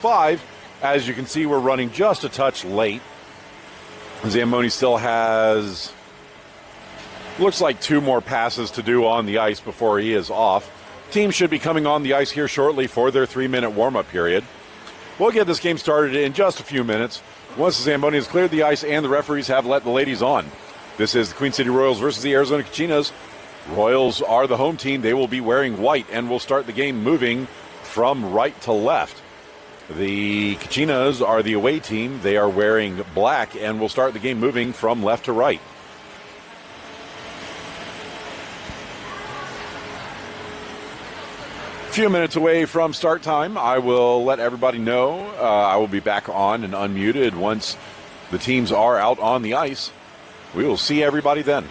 5. As you can see, we're running just a touch late. Zamboni still has, looks like 2 more passes to do on the ice before he is off. Team should be coming on the ice here shortly for their 3-minute warm-up period. We'll get this game started in just a few minutes once the Zamboni has cleared the ice and the referees have let the ladies on. This is the Queen City Royals versus the Arizona Kachinas. Royals are the home team. They will be wearing white and will start the game moving from right to left. The Kachinas are the away team. They are wearing black and will start the game moving from left to right. A few minutes away from start time. I will let everybody know I will be back on and unmuted once the teams are out on the ice. We will see everybody then.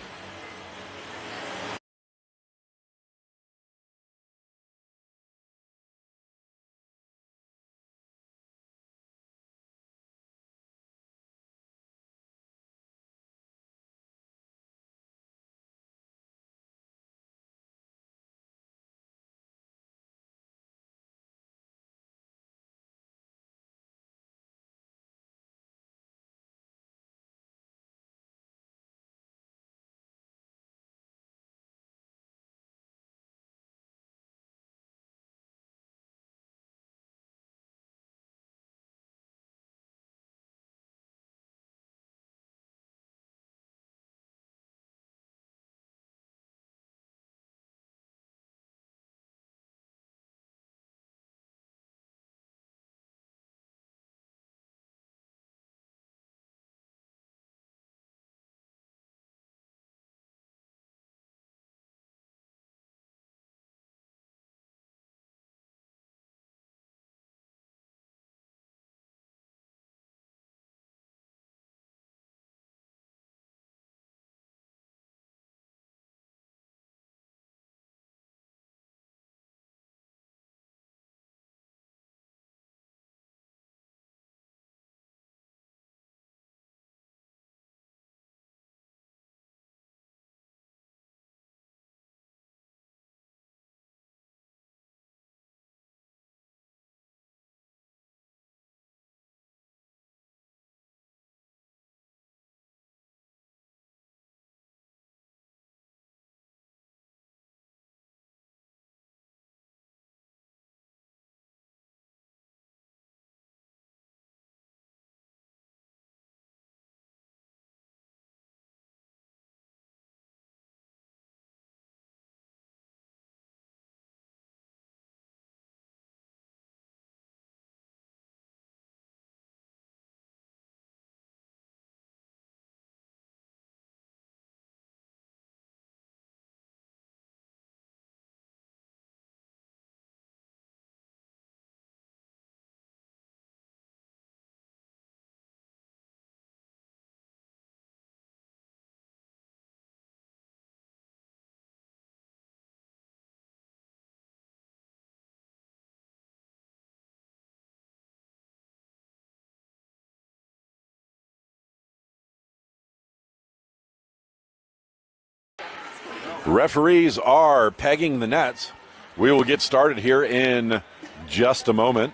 Referees are pegging the nets. We will get started here in just a moment.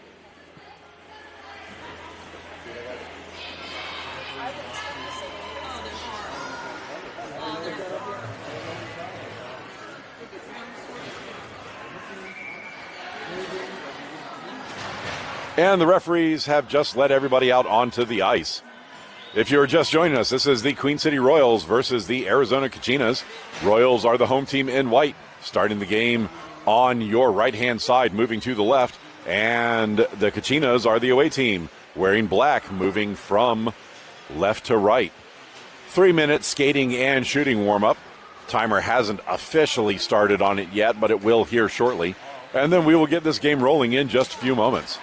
And the referees have just let everybody out onto the ice. If you're just joining us, this is the Queen City Royals versus the Arizona Kachinas. Royals are the home team in white, starting the game on your right-hand side, moving to the left. And the Kachinas are the away team, wearing black, moving from left to right. 3-minute skating and shooting warm-up. Timer hasn't officially started on it yet, but it will here shortly. And then we will get this game rolling in just a few moments.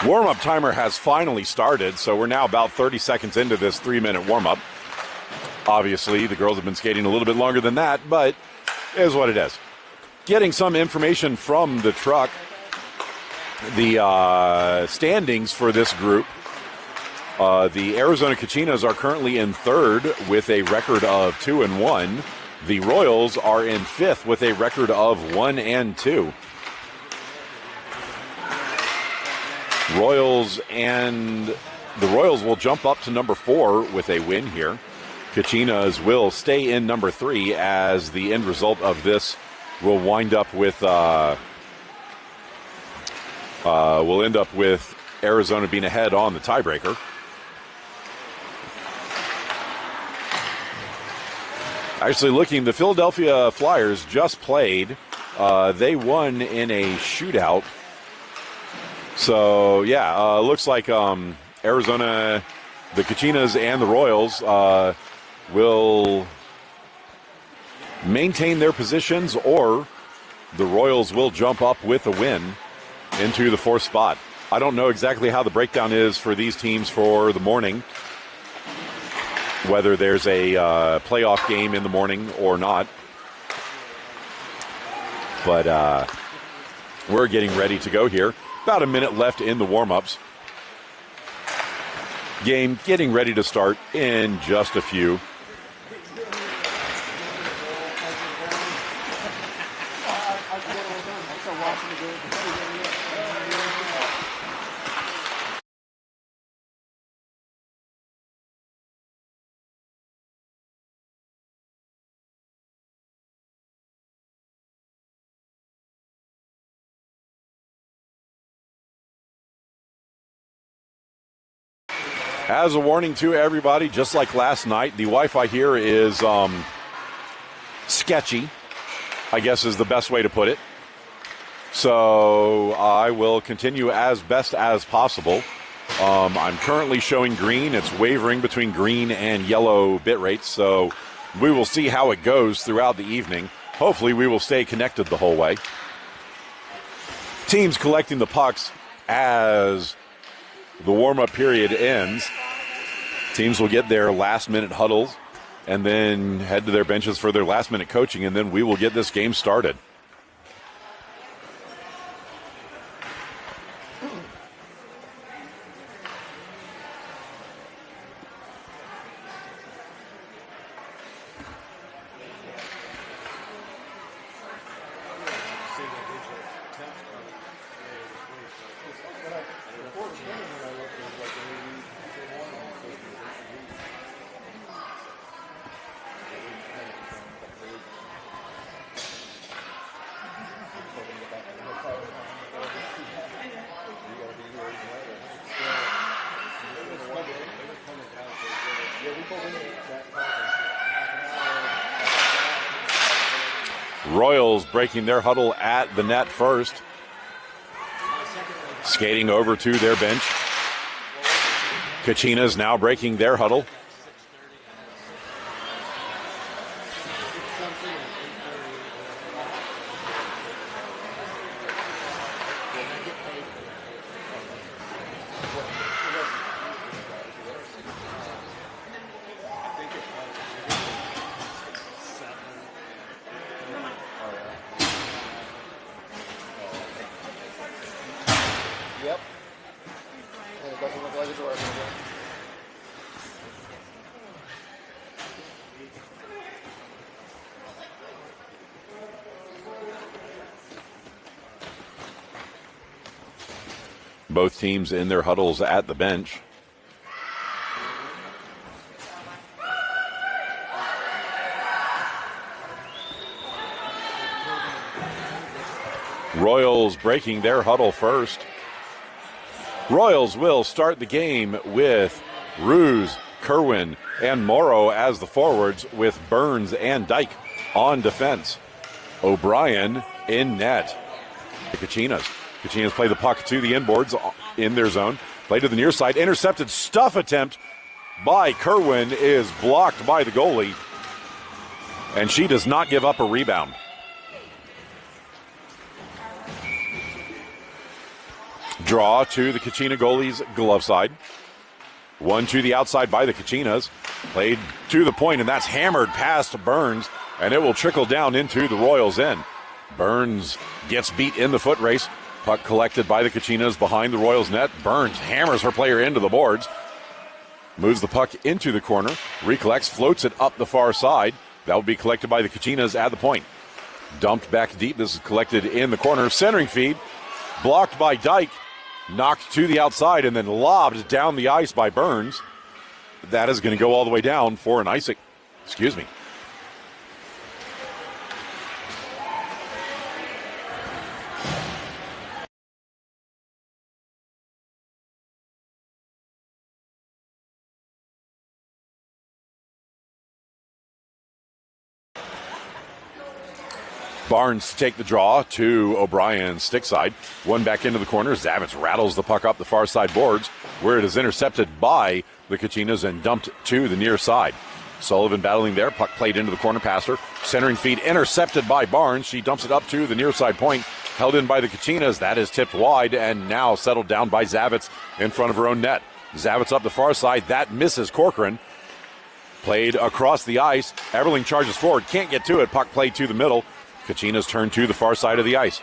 Warm-up timer has finally started, so we're now about 30 seconds into this 3-minute warm-up. Obviously, the girls have been skating a little bit longer than that, but it is what it is. Getting some information from the truck. The standings for this group. The Arizona Kachinas are currently in third with a record of 2-1. The Royals are in fifth with a record of 1-2. The Royals will jump up to number 4 with a win here. Kachinas will stay in number 3 as the end result of this will wind up with we'll end up with Arizona being ahead on the tiebreaker. Actually, looking, the Philadelphia Flyers just played. They won in a shootout. So, yeah, looks like Arizona, the Kachinas, and the Royals will maintain their positions, or the Royals will jump up with a win into the 4th spot. I don't know exactly how the breakdown is for these teams for the morning, whether there's a playoff game in the morning or not. But we're getting ready to go here. About a minute left in the warm-ups. Game getting ready to start in just a few. As a warning to everybody, just like last night, the Wi-Fi here is sketchy, I guess is the best way to put it. So I will continue as best as possible. I'm currently showing green. It's wavering between green and yellow bit rates, so we will see how it goes throughout the evening. Hopefully we will stay connected the whole way. Teams collecting the pucks as the warm-up period ends. Teams will get their last-minute huddles and then head to their benches for their last-minute coaching, and then we will get this game started. Royals breaking their huddle at the net first. Skating over to their bench. Kachinas now breaking their huddle. Both teams in their huddles at the bench. Royals breaking their huddle first. Royals will start the game with Ruse, Kerwin, and Morrow as the forwards, with Burns and Dyke on defense. O'Brien in net. The Kachinas play the puck to the inboards in their zone. Play to the near side. Intercepted stuff attempt by Kerwin is blocked by the goalie. And she does not give up a rebound. Draw to the Kachina goalie's glove side. One to the outside by the Kachinas. Played to the point, and that's hammered past Burns, and it will trickle down into the Royals' end. Burns gets beat in the foot race. Puck collected by the Kachinas behind the Royals' net. Burns hammers her player into the boards. Moves the puck into the corner. Recollects, floats it up the far side. That will be collected by the Kachinas at the point. Dumped back deep. This is collected in the corner. Centering feed. Blocked by Dyke. Knocked to the outside and then lobbed down the ice by Burns. That is going to go all the way down for an icing. Excuse me. Barnes to take the draw to O'Brien's stick side. One back into the corner. Zavitz rattles the puck up the far side boards, where it is intercepted by the Kachinas and dumped to the near side. Sullivan battling there. Puck played into the corner past her. Centering feed intercepted by Barnes. She dumps it up to the near side point. Held in by the Kachinas. That is tipped wide and now settled down by Zavitz in front of her own net. Zavitz up the far side. That misses Corcoran. Played across the ice. Everling charges forward. Can't get to it. Puck played to the middle. Kachinas turn to the far side of the ice.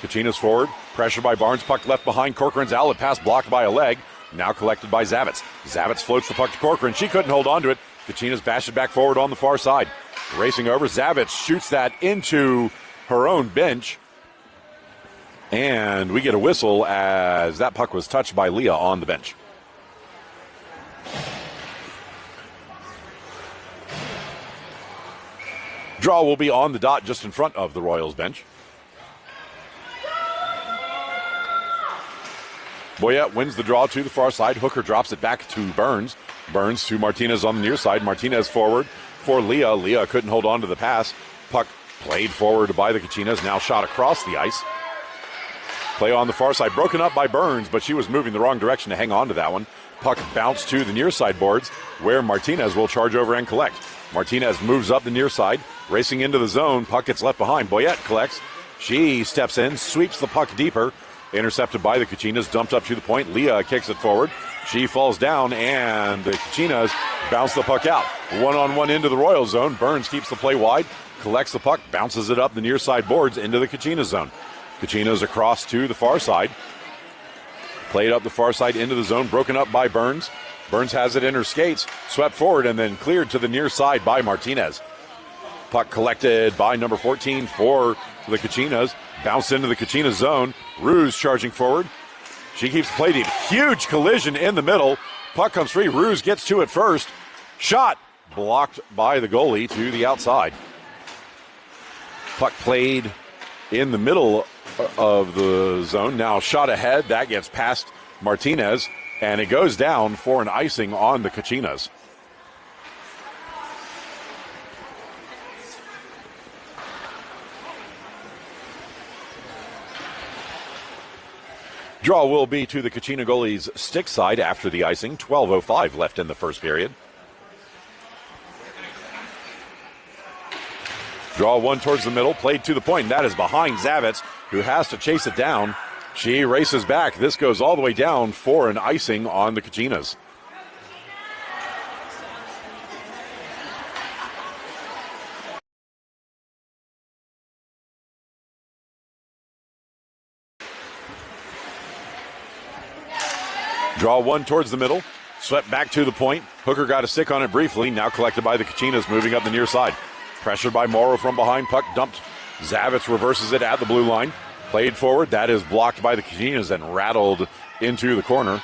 Kachinas forward, pressure by Barnes, puck left behind. Corcoran's outlet pass blocked by a leg, now collected by Zavitz. Zavitz floats the puck to Corcoran. She couldn't hold on to it. Kachinas bashed it back forward on the far side. Racing over, Zavitz shoots that into her own bench. And we get a whistle as that puck was touched by Leah on the bench. Draw will be on the dot just in front of the Royals bench. Boyette wins the draw to the far side. Hooker drops it back to Burns. Burns to Martinez on the near side. Martinez forward for Leah. Leah couldn't hold on to the pass. Puck played forward by the Kachinas. Now shot across the ice. Play on the far side. Broken up by Burns, but she was moving the wrong direction to hang on to that one. Puck bounced to the near side boards, where Martinez will charge over and collect. Martinez moves up the near side, racing into the zone. Puck gets left behind. Boyette collects. She steps in, sweeps the puck deeper. Intercepted by the Kachinas, dumped up to the point. Leah kicks it forward. She falls down, and the Kachinas bounce the puck out. One-on-one into the Royal zone. Burns keeps the play wide, collects the puck, bounces it up the near side boards into the Kachinas zone. Kachinas across to the far side. Played up the far side into the zone, broken up by Burns. Burns has it in her skates, swept forward, and then cleared to the near side by Martinez. Puck collected by number 14 for the Kachinas. Bounced into the Kachinas zone. Ruse charging forward. She keeps play deep. Huge collision in the middle. Puck comes free. Ruse gets to it first. Shot blocked by the goalie to the outside. Puck played in the middle of the zone. Now shot ahead. That gets past Martinez. And it goes down for an icing on the Kachinas. Draw will be to the Kachina goalie's stick side after the icing. 12:05 left in the first period. Draw one towards the middle, played to the point. That is behind Zavitz, who has to chase it down. She races back. This goes all the way down for an icing on the Kachinas. Draw one towards the middle. Swept back to the point. Hooker got a stick on it briefly. Now collected by the Kachinas, moving up the near side. Pressured by Morrow from behind. Puck dumped. Zavitz reverses it at the blue line. Played forward. That is blocked by the Kachinas and rattled into the corner.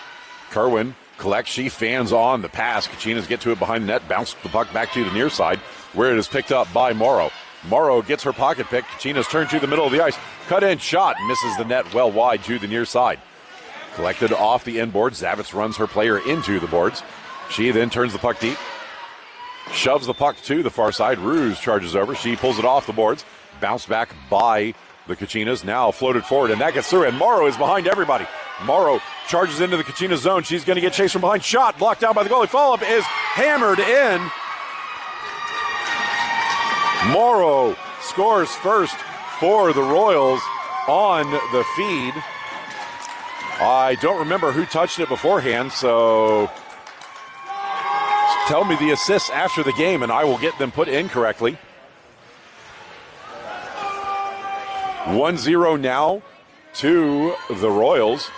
Kerwin collects. She fans on the pass. Kachinas get to it behind the net. Bounce the puck back to the near side, where it is picked up by Morrow. Morrow gets her pocket pick. Kachinas turn to the middle of the ice. Cut in shot. Misses the net well wide to the near side. Collected off the inboard. Zavitz runs her player into the boards. She then turns the puck deep. Shoves the puck to the far side. Ruse charges over. She pulls it off the boards. Bounced back by the Kachinas. Now floated forward, and that gets through. And Morrow is behind everybody. Morrow charges into the Kachinas zone. She's going to get chased from behind. Shot blocked down by the goalie. Follow-up is hammered in. Morrow scores first for the Royals on the feed. I don't remember who touched it beforehand, so tell me the assists after the game and I will get them put in correctly. 1-0 now to the Royals.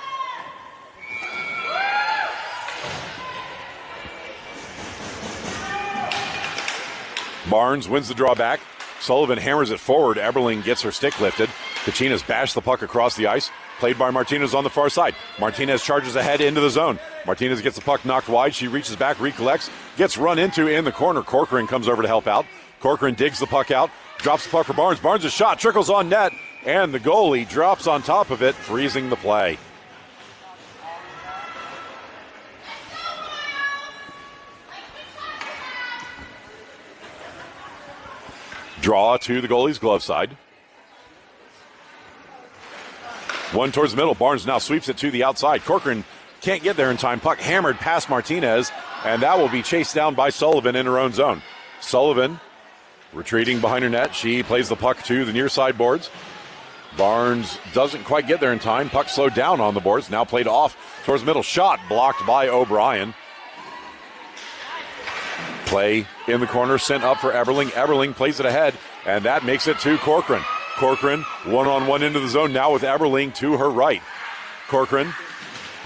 Barnes wins the draw back. Sullivan hammers it forward. Eberling gets her stick lifted. Kachinas bash the puck across the ice. Played by Martinez on the far side. Martinez charges ahead into the zone. Martinez gets the puck knocked wide. She reaches back, recollects, gets run into in the corner. Corcoran comes over to help out. Corcoran digs the puck out, drops the puck for Barnes. Barnes' shot trickles on net, and the goalie drops on top of it, freezing the play. Draw to the goalie's glove side. One towards the middle. Barnes now sweeps it to the outside. Corcoran can't get there in time. Puck hammered past Martinez, and that will be chased down by Sullivan in her own zone. Sullivan retreating behind her net. She plays the puck to the near side boards. Barnes doesn't quite get there in time. Puck slowed down on the boards. Now played off towards the middle. Shot blocked by O'Brien. Play in the corner, sent up for Eberling. Eberling plays it ahead, and that makes it to Corcoran. Corcoran one-on-one into the zone now with Eberling to her right. Corcoran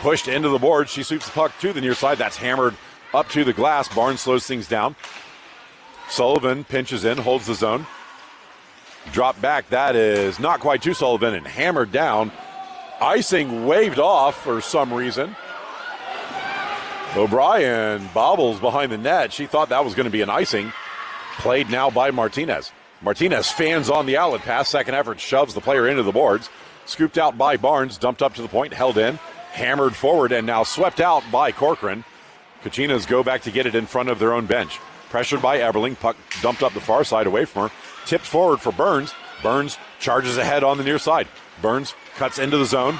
pushed into the board. She sweeps the puck to the near side. That's hammered up to the glass. Barnes slows things down. Sullivan pinches in, holds the zone. Drop back. That is not quite to Sullivan and hammered down. Icing waved off for some reason. O'Brien bobbles behind the net. She thought that was going to be an icing. Played now by Martinez. Martinez fans on the outlet pass. Second effort shoves the player into the boards. Scooped out by Barnes. Dumped up to the point. Held in. Hammered forward and now swept out by Corcoran. Kachinas go back to get it in front of their own bench. Pressured by Eberling. Puck dumped up the far side away from her. Tipped forward for Burns. Burns charges ahead on the near side. Burns cuts into the zone.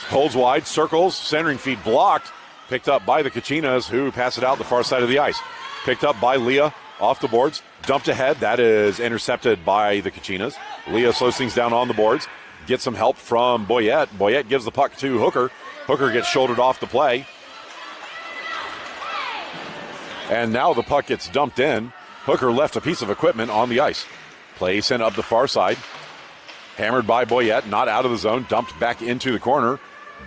Holds wide. Circles. Centering feed blocked. Picked up by the Kachinas, who pass it out the far side of the ice. Picked up by Leah off the boards. Dumped ahead. That is intercepted by the Kachinas. Leah slows things down on the boards. Gets some help from Boyette. Boyette gives the puck to Hooker. Hooker gets shouldered off the play. And now the puck gets dumped in. Hooker left a piece of equipment on the ice. Play sent up the far side. Hammered by Boyette. Not out of the zone. Dumped back into the corner.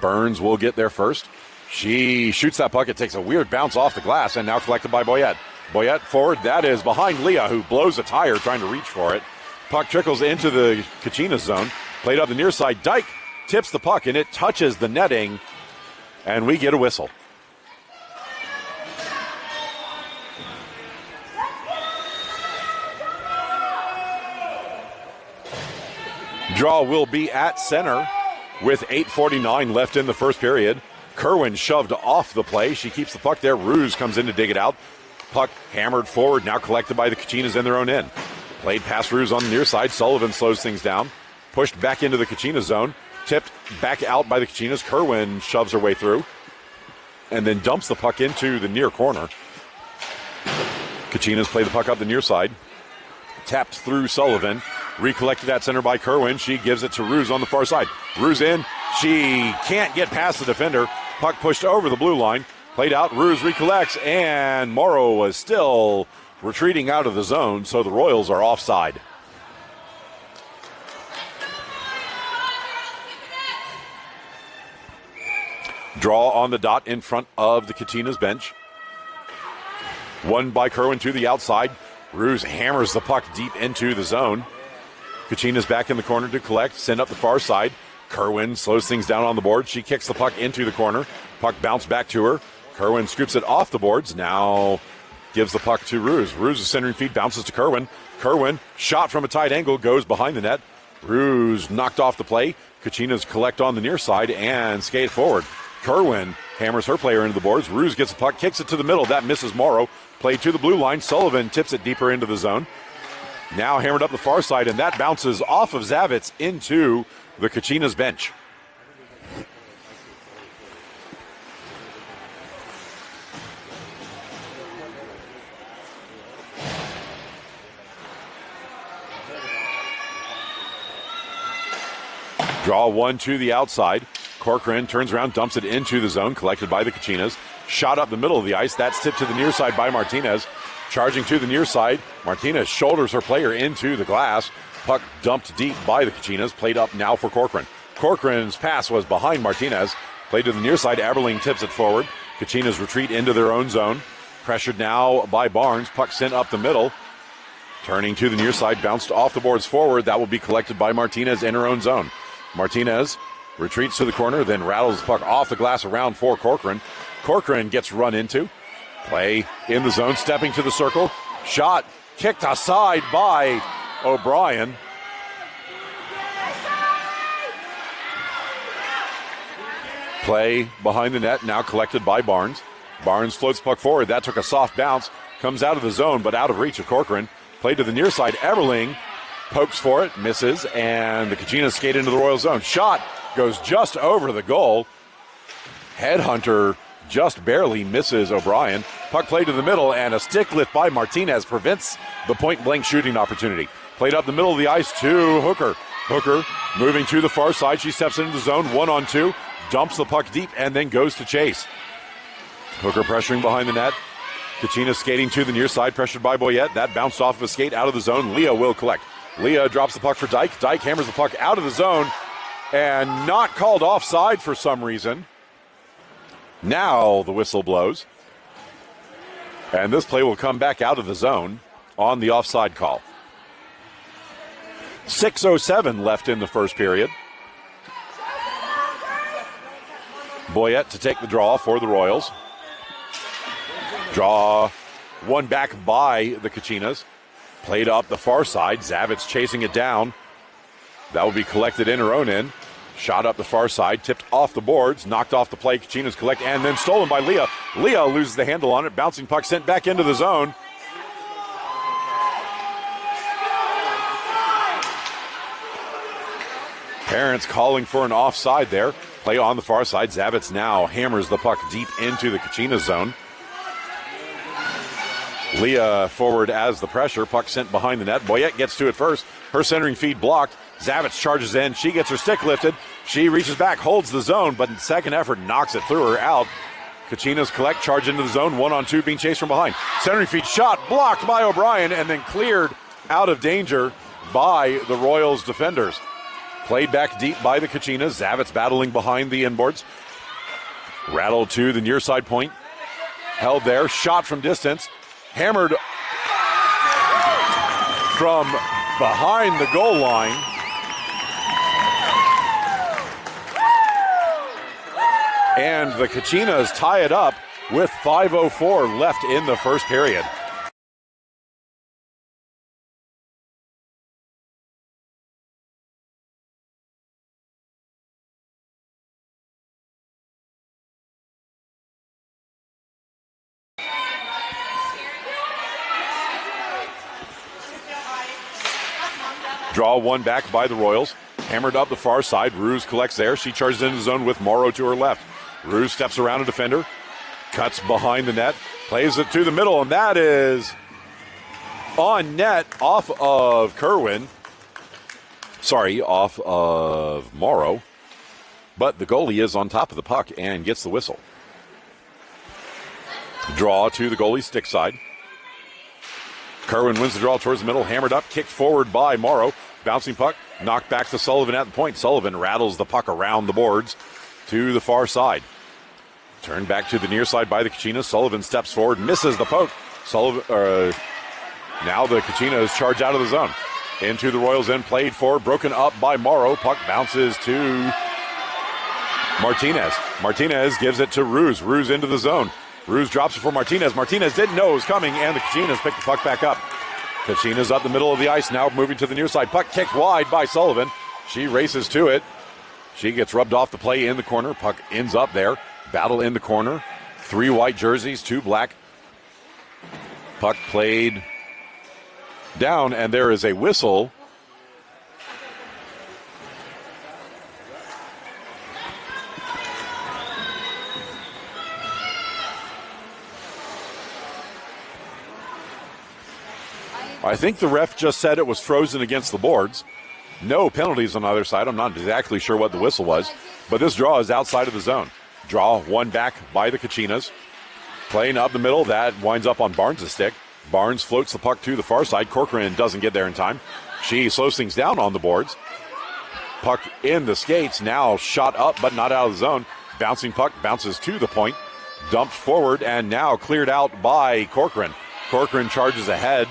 Burns will get there first. She shoots that puck. It takes a weird bounce off the glass and now collected by Boyette. Boyette forward. That is behind Leah, who blows a tire trying to reach for it. Puck trickles into the Kachinas zone. Played up the near side. Dyke tips the puck and it touches the netting. And we get a whistle. Draw will be at center with 8:49 left in the first period. Kerwin shoved off the play. She keeps the puck there. Ruse comes in to dig it out. Puck hammered forward, now collected by the Kachinas in their own end. Played past Ruse on the near side. Sullivan slows things down. Pushed back into the Kachinas zone. Tipped back out by the Kachinas. Kerwin shoves her way through. And then dumps the puck into the near corner. Kachinas play the puck up the near side. Tapped through Sullivan. Recollected at center by Kerwin. She gives it to Ruse on the far side. Ruse in. She can't get past the defender. Puck pushed over the blue line. Played out. Ruse recollects. And Morrow was still retreating out of the zone. So the Royals are offside. Draw on the dot in front of the Kachinas bench. Won by Kerwin to the outside. Ruse hammers the puck deep into the zone. Kachinas back in the corner to collect. Send up the far side. Kerwin slows things down on the board. She kicks the puck into the corner. Puck bounced back to her. Kerwin scoops it off the boards. Now gives the puck to Ruse. Ruse's centering feed bounces to Kerwin. Kerwin, shot from a tight angle, goes behind the net. Ruse knocked off the play. Kachinas collect on the near side and skate forward. Kerwin hammers her player into the boards. Ruse gets the puck, kicks it to the middle. That misses Morrow. Play to the blue line. Sullivan tips it deeper into the zone. Now hammered up the far side, and that bounces off of Zavitz into the Kachinas bench. Draw one to the outside. Corcoran turns around, dumps it into the zone, collected by the Kachinas. Shot up the middle of the ice. That's tipped to the near side by Martinez. Charging to the near side. Martinez shoulders her player into the glass. Puck dumped deep by the Kachinas. Played up now for Corcoran. Corcoran's pass was behind Martinez. Played to the near side. Aberling tips it forward. Kachinas retreat into their own zone. Pressured now by Barnes. Puck sent up the middle. Turning to the near side. Bounced off the boards forward. That will be collected by Martinez in her own zone. Martinez retreats to the corner, then rattles the puck off the glass around for Corcoran. Corcoran gets run into. Play in the zone, stepping to the circle. Shot kicked aside by O'Brien. Play behind the net, now collected by Barnes. Barnes floats puck forward. That took a soft bounce. Comes out of the zone, but out of reach of Corcoran. Played to the near side. Eberling pokes for it, misses, and the Kachinas skate into the Royal zone. Shot goes just over the goal. Headhunter just barely misses O'Brien. Puck played to the middle, and a stick lift by Martinez prevents the point-blank shooting opportunity. Played up the middle of the ice to Hooker. Hooker moving to the far side. She steps into the zone, 1-on-2, dumps the puck deep, and then goes to chase. Hooker pressuring behind the net. Kachinas skating to the near side, pressured by Boyette. That bounced off of a skate out of the zone. Leah will collect. Leah drops the puck for Dyke. Dyke hammers the puck out of the zone and not called offside for some reason. Now the whistle blows. And this play will come back out of the zone on the offside call. 6:07 left in the first period. Boyette to take the draw for the Royals. Draw one back by the Kachinas. Played up the far side. Zavitz chasing it down. That will be collected in her own end. Shot up the far side, tipped off the boards, knocked off the play. Kachinas collect, and then stolen by Leah. Leah loses the handle on it. Bouncing puck sent back into the zone. Parents calling for an offside there. Play on the far side. Zavitz now hammers the puck deep into the Kachinas zone. Leah forward as the pressure. Puck sent behind the net. Boyette gets to it first. Her centering feed blocked. Zavitz charges in. She gets her stick lifted. She reaches back, holds the zone, but in second effort knocks it through her out. Kachinas collect, charge into the zone. 1-on-2 being chased from behind. Centering feed shot blocked by O'Brien and then cleared out of danger by the Royals defenders. Played back deep by the Kachinas. Zavitz battling behind the inboards. Rattled to the near side point. Held there. Shot from distance. Hammered from behind the goal line. And the Kachinas tie it up with 5:04 left in the first period. Draw one back by the Royals. Hammered up the far side. Ruse collects there. She charges into the zone with Morrow to her left. Ruse steps around a defender. Cuts behind the net. Plays it to the middle, and that is on net off of Kerwin. Sorry, off of Morrow. But the goalie is on top of the puck and gets the whistle. Draw to the goalie stick side. Kerwin wins the draw towards the middle. Hammered up, kicked forward by Morrow. Bouncing puck, knocked back to Sullivan at the point. Sullivan rattles the puck around the boards to the far side. Turned back to the near side by the Kachinas. Sullivan steps forward, misses the poke. Now the Kachinas charge out of the zone. Into the Royals end, played for, broken up by Morrow. Puck bounces to Martinez. Martinez gives it to Ruse. Ruse into the zone. Ruse drops it for Martinez. Martinez didn't know it was coming, and the Kachinas pick the puck back up. Kachinas up the middle of the ice, now moving to the near side. Puck kicked wide by Sullivan. She races to it. She gets rubbed off the play in the corner. Puck ends up there. Battle in the corner. 3 white jerseys, 2 black. Puck played down, and there is a whistle. I think the ref just said it was frozen against the boards. No penalties on either side. I'm not exactly sure what the whistle was. but this draw is outside of the zone. Draw one back by the Kachinas. Playing up the middle, that winds up on Barnes' stick. Barnes floats the puck to the far side. Corcoran doesn't get there in time. She slows things down on the boards. Puck in the skates, now shot up but not out of the zone. Bouncing puck bounces to the point. Dumped forward and now cleared out by Corcoran. Corcoran charges ahead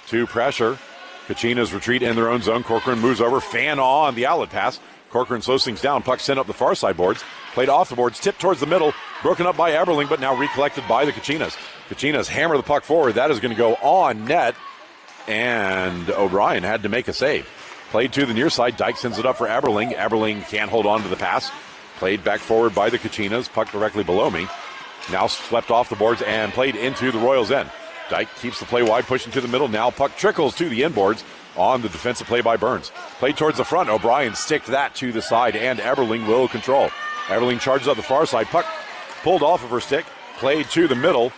to pressure. Kachinas retreat in their own zone. Corcoran moves over, fan on the outlet pass. Corcoran slows things down. Puck sent up the far side boards. Played off the boards, tipped towards the middle. Broken up by Eberling, but now recollected by the Kachinas. Kachinas hammer the puck forward. That is going to go on net. And O'Brien had to make a save. Played to the near side. Dyke sends it up for Eberling. Eberling can't hold on to the pass. Played back forward by the Kachinas. Puck directly below me. Now swept off the boards and played into the Royals' end. Dyke keeps the play wide, pushing to the middle. Now puck trickles to the inboards on the defensive play by Burns. Played towards the front. O'Brien sticked that to the side, and Eberling will control. Eberling charges up the far side. Puck pulled off of her stick. Played to the middle.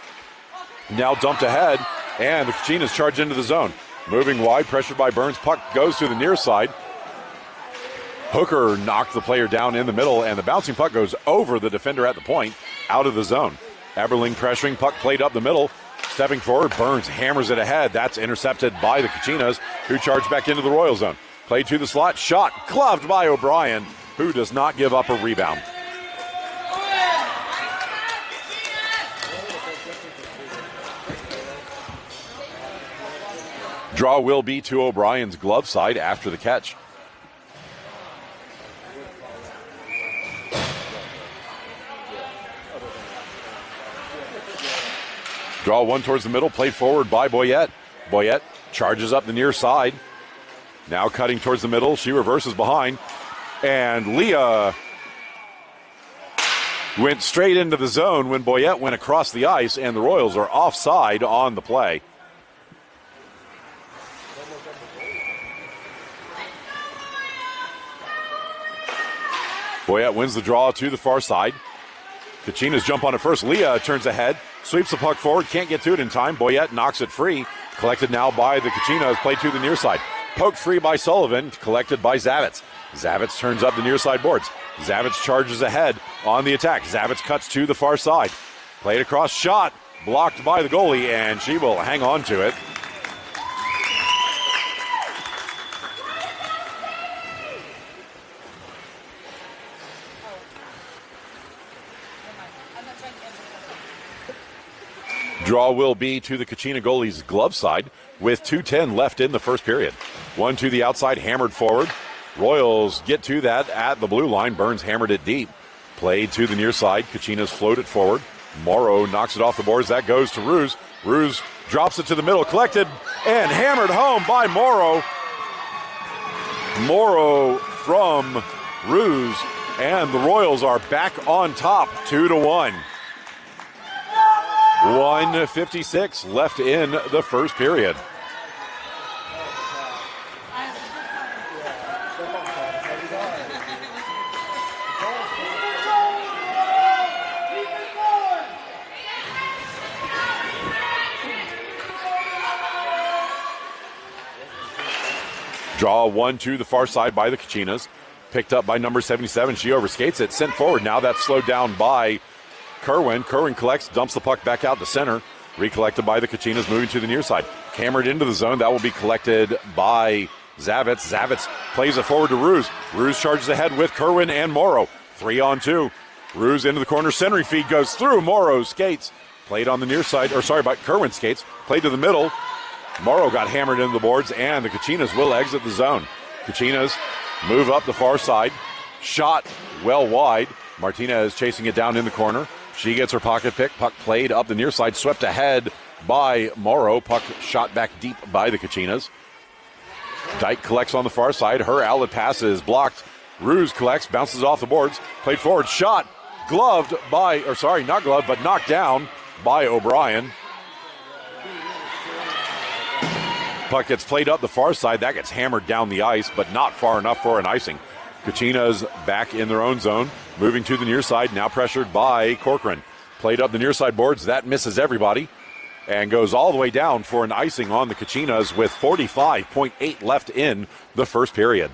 Now dumped ahead, and the Kachinas charge into the zone. Moving wide, pressured by Burns. Puck goes to the near side. Hooker knocked the player down in the middle, and the bouncing puck goes over the defender at the point, out of the zone. Eberling pressuring, puck played up the middle. Stepping forward, Burns hammers it ahead. That's intercepted by the Kachinas, who charge back into the Royal zone. Played to the slot, shot, gloved by O'Brien, who does not give up a rebound. Draw will be to O'Brien's glove side after the catch. Draw one towards the middle, played forward by Boyette. Boyette charges up the near side. Now cutting towards the middle, she reverses behind. And Leah went straight into the zone when Boyette went across the ice, and the Royals are offside on the play. Boyette wins the draw to the far side. Kachinas jump on it first. Leah turns ahead, sweeps the puck forward, can't get to it in time. Boyette knocks it free. Collected now by the Kachinas, played to the near side. Poked free by Sullivan, collected by Zavitz. Zavitz turns up the near side boards. Zavitz charges ahead on the attack. Zavitz cuts to the far side. Played across, shot, blocked by the goalie, and she will hang on to it. Draw will be to the Kachina goalie's glove side with 2:10 left in the first period. One to the outside, hammered forward. Royals get to that at the blue line. Burns hammered it deep. Played to the near side. Kachinas floated forward. Morrow knocks it off the boards. That goes to Ruse. Ruse drops it to the middle. Collected and hammered home by Morrow. Morrow from Ruse. And the Royals are back on top, 2-1. 1:56 left in the first period. Draw one to the far side by the Kachinas. Picked up by number 77. She overskates it. Sent forward. Now that's slowed down by Kerwin. Kerwin collects, dumps the puck back out to center. Recollected by the Kachinas, moving to the near side. Hammered into the zone. That will be collected by Zavitz. Zavitz plays it forward to Ruse. Ruse charges ahead with Kerwin and Morrow. 3-on-2. Ruse into the corner. Century feed goes through. Morrow skates. Played on the near side. Kerwin skates. Played to the middle. Morrow got hammered into the boards, and the Kachinas will exit the zone. Kachinas move up the far side. Shot well wide. Martinez chasing it down in the corner. She gets her pocket pick. Puck played up the near side, swept ahead by Morrow. Puck shot back deep by the Kachinas. Dyke collects on the far side. Her outlet pass is blocked. Ruse collects, bounces off the boards. Played forward, shot, gloved by, not gloved, but knocked down by O'Brien. Puck gets played up the far side. That gets hammered down the ice, but not far enough for an icing. Kachinas back in their own zone, moving to the near side, now pressured by Corcoran. Played up the near side boards, that misses everybody, and goes all the way down for an icing on the Kachinas with 45.8 left in the first period.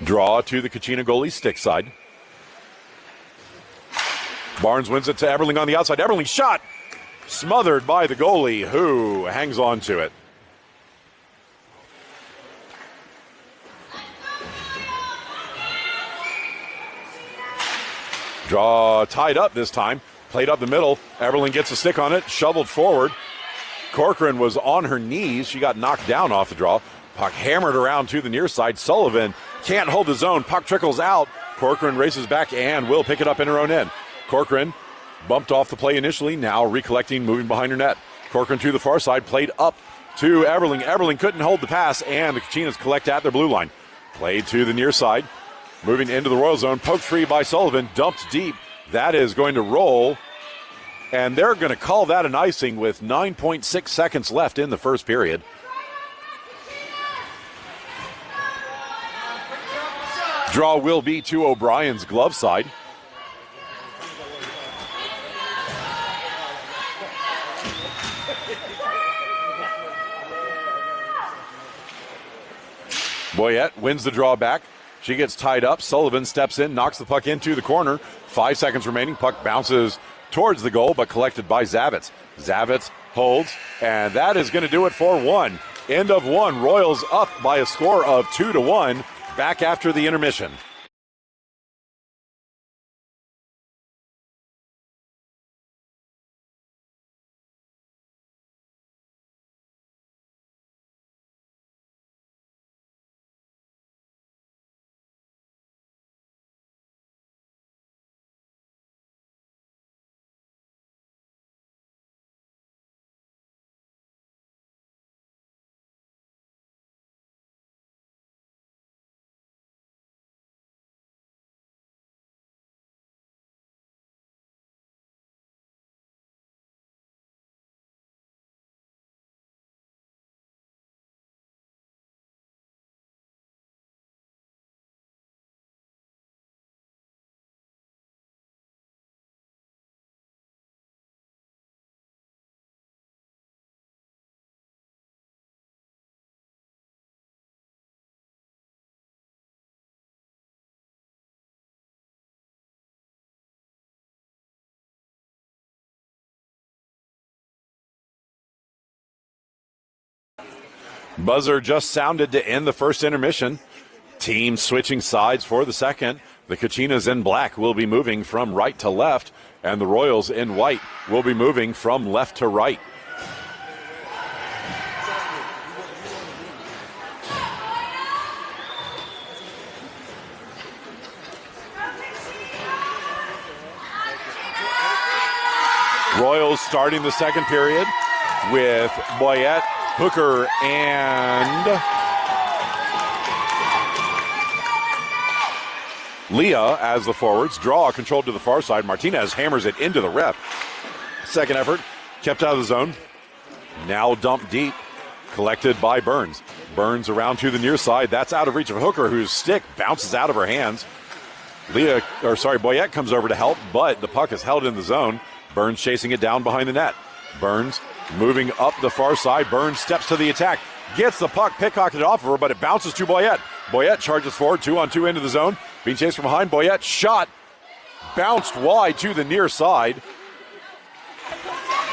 Draw to the Kachina goalie stick side. Barnes wins it to Eberling on the outside. Eberling shot smothered by the goalie, who hangs on to it. Draw tied up this time. Played up the middle. Eberling gets a stick on it. Shoveled forward. Corcoran was on her knees. She got knocked down off the draw. Puck hammered around to the near side. Sullivan can't hold his own. Puck trickles out. Corcoran races back and will pick it up in her own end. Corcoran bumped off the play initially. Now recollecting, moving behind her net. Corcoran to the far side. Played up to Eberling. Eberling couldn't hold the pass, and the Kachinas collect at their blue line. Played to the near side. Moving into the Royal zone, poked free by Sullivan, dumped deep. That is going to roll, and they're going to call that an icing with 9.6 seconds left in the first period. Draw will be to O'Brien's glove side. Boyette wins the draw back. She gets tied up. Sullivan steps in, knocks the puck into the corner. 5 seconds remaining. Puck bounces towards the goal, but collected by Zavitz. Zavitz holds, and that is going to do it for one. End of one. Royals up by a score of 2-1. Back after the intermission. Buzzer just sounded to end the first intermission. Teams switching sides for the second. The Kachinas in black will be moving from right to left, and the Royals in white will be moving from left to right. Royals starting the second period with Boyette, Hooker, and Leah as the forwards. Draw controlled to the far side. Martinez hammers it into the ref. Second effort, kept out of the zone. Now dumped deep, collected by Burns. Burns around to the near side. That's out of reach of Hooker, whose stick bounces out of her hands. Boyette comes over to help, but the puck is held in the zone. Burns chasing it down behind the net. Burns moving up the far side. Burns steps to the attack. Gets the puck, pickpocketed off of her, but it bounces to Boyette. Boyette charges forward, 2-on-2 into the zone. Being chased from behind. Boyette shot. Bounced wide to the near side.